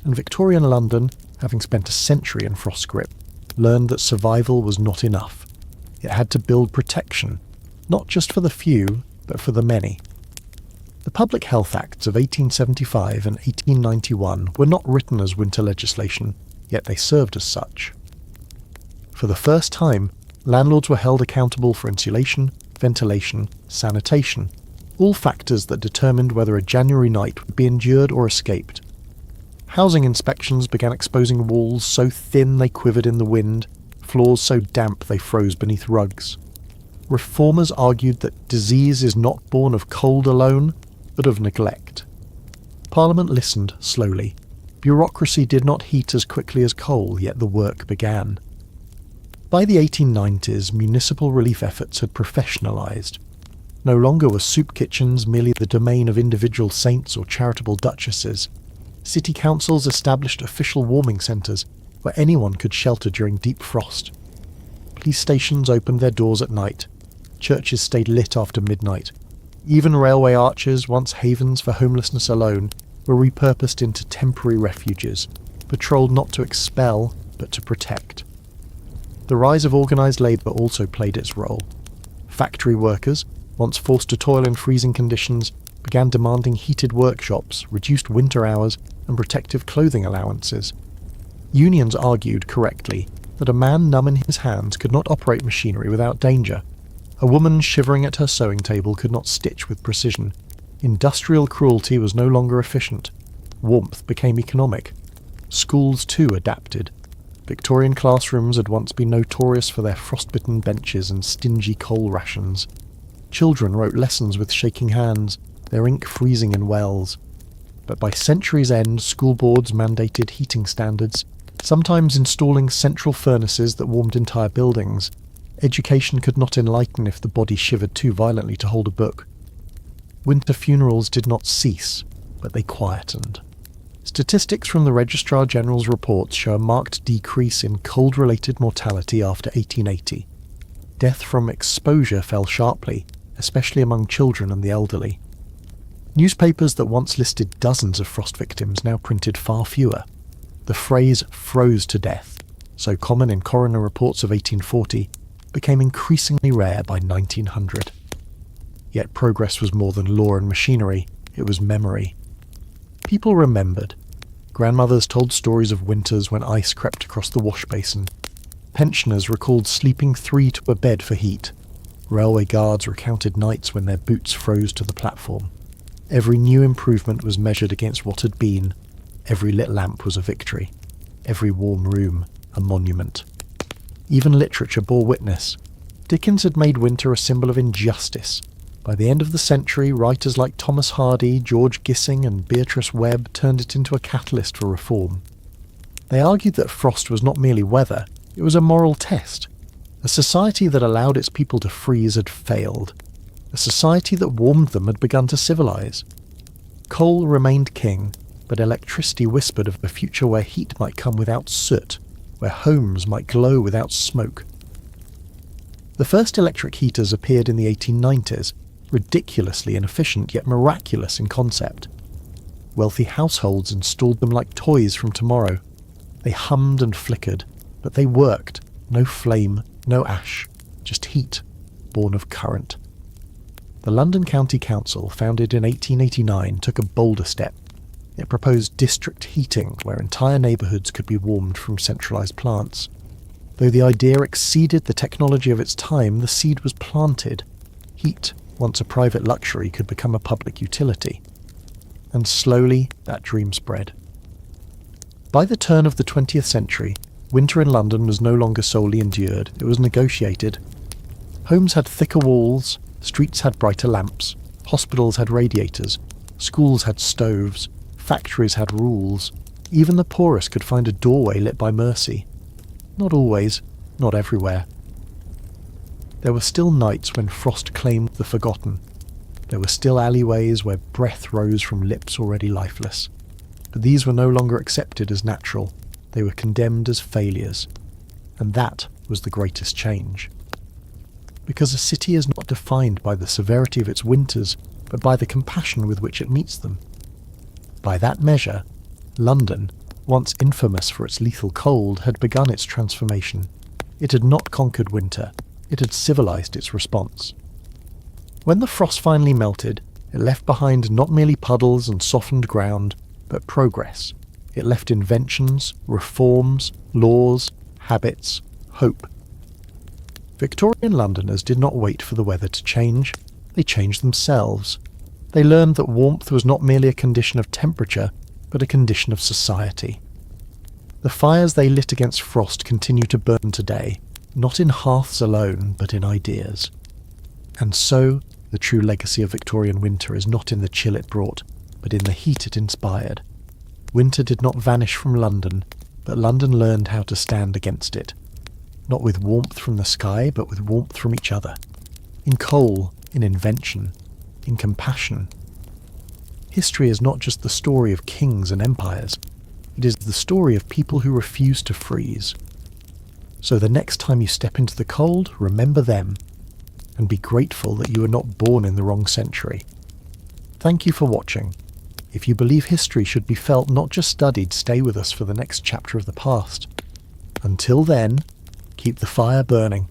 And Victorian London, having spent a century in frost grip, learned that survival was not enough. It had to build protection, not just for the few, but for the many. The Public Health Acts of 1875 and 1891 were not written as winter legislation, yet they served as such. For the first time, landlords were held accountable for insulation, ventilation, sanitation, all factors that determined whether a January night would be endured or escaped. Housing inspections began exposing walls so thin they quivered in the wind, floors so damp they froze beneath rugs. Reformers argued that disease is not born of cold alone, but of neglect. Parliament listened slowly. Bureaucracy did not heat as quickly as coal, yet the work began. By the 1890s, municipal relief efforts had professionalised. No longer were soup kitchens merely the domain of individual saints or charitable duchesses. City councils established official warming centres where anyone could shelter during deep frost. Police stations opened their doors at night. Churches stayed lit after midnight. Even railway arches, once havens for homelessness alone, were repurposed into temporary refuges, patrolled not to expel, but to protect. The rise of organised labour also played its role. Factory workers, once forced to toil in freezing conditions, began demanding heated workshops, reduced winter hours, and protective clothing allowances. Unions argued, correctly, that a man numb in his hands could not operate machinery without danger. A woman shivering at her sewing table could not stitch with precision. Industrial cruelty was no longer efficient. Warmth became economic. Schools too adapted. Victorian classrooms had once been notorious for their frostbitten benches and stingy coal rations. Children wrote lessons with shaking hands, their ink freezing in wells. But by century's end, school boards mandated heating standards, sometimes installing central furnaces that warmed entire buildings. Education could not enlighten if the body shivered too violently to hold a book. Winter funerals did not cease, but they quietened. Statistics from the Registrar General's reports show a marked decrease in cold-related mortality after 1880. Death from exposure fell sharply, especially among children and the elderly. Newspapers that once listed dozens of frost victims now printed far fewer. The phrase "froze to death," so common in coroner reports of 1840, became increasingly rare by 1900. Yet progress was more than law and machinery, it was memory. People remembered. Grandmothers told stories of winters when ice crept across the wash basin. Pensioners recalled sleeping 3 to a bed for heat. Railway guards recounted nights when their boots froze to the platform. Every new improvement was measured against what had been. Every lit lamp was a victory. Every warm room a monument. Even literature bore witness. Dickens had made winter a symbol of injustice. By the end of the century, writers like Thomas Hardy, George Gissing and Beatrice Webb turned it into a catalyst for reform. They argued that frost was not merely weather, it was a moral test. A society that allowed its people to freeze had failed. A society that warmed them had begun to civilise. Coal remained king, but electricity whispered of a future where heat might come without soot, where homes might glow without smoke. The first electric heaters appeared in the 1890s, ridiculously inefficient yet miraculous in concept. Wealthy households installed them like toys from tomorrow. They hummed and flickered, but they worked. No flame, no ash, just heat, born of current. The London County Council, founded in 1889, took a bolder step. It proposed district heating, where entire neighbourhoods could be warmed from centralised plants. Though the idea exceeded the technology of its time, the seed was planted. Heat, once a private luxury, could become a public utility. And slowly that dream spread. By the turn of the 20th century, winter in London was no longer solely endured, it was negotiated. Homes had thicker walls, streets had brighter lamps, hospitals had radiators, schools had stoves, factories had rules. Even the poorest could find a doorway lit by mercy. Not always, not everywhere. There were still nights when frost claimed the forgotten. There were still alleyways where breath rose from lips already lifeless. But these were no longer accepted as natural. They were condemned as failures. And that was the greatest change. Because a city is not defined by the severity of its winters, but by the compassion with which it meets them. By that measure, London, once infamous for its lethal cold, had begun its transformation. It had not conquered winter, it had civilised its response. When the frost finally melted, it left behind not merely puddles and softened ground, but progress. It left inventions, reforms, laws, habits, hope. Victorian Londoners did not wait for the weather to change, they changed themselves. They learned that warmth was not merely a condition of temperature, but a condition of society. The fires they lit against frost continue to burn today, not in hearths alone, but in ideas. And so, the true legacy of Victorian winter is not in the chill it brought, but in the heat it inspired. Winter did not vanish from London, but London learned how to stand against it. Not with warmth from the sky, but with warmth from each other. In coal, in invention, in compassion. History is not just the story of kings and empires. It is the story of people who refuse to freeze. So the next time you step into the cold, remember them, and be grateful that you were not born in the wrong century. Thank you for watching. If you believe history should be felt, not just studied, stay with us for the next chapter of the past. Until then, keep the fire burning.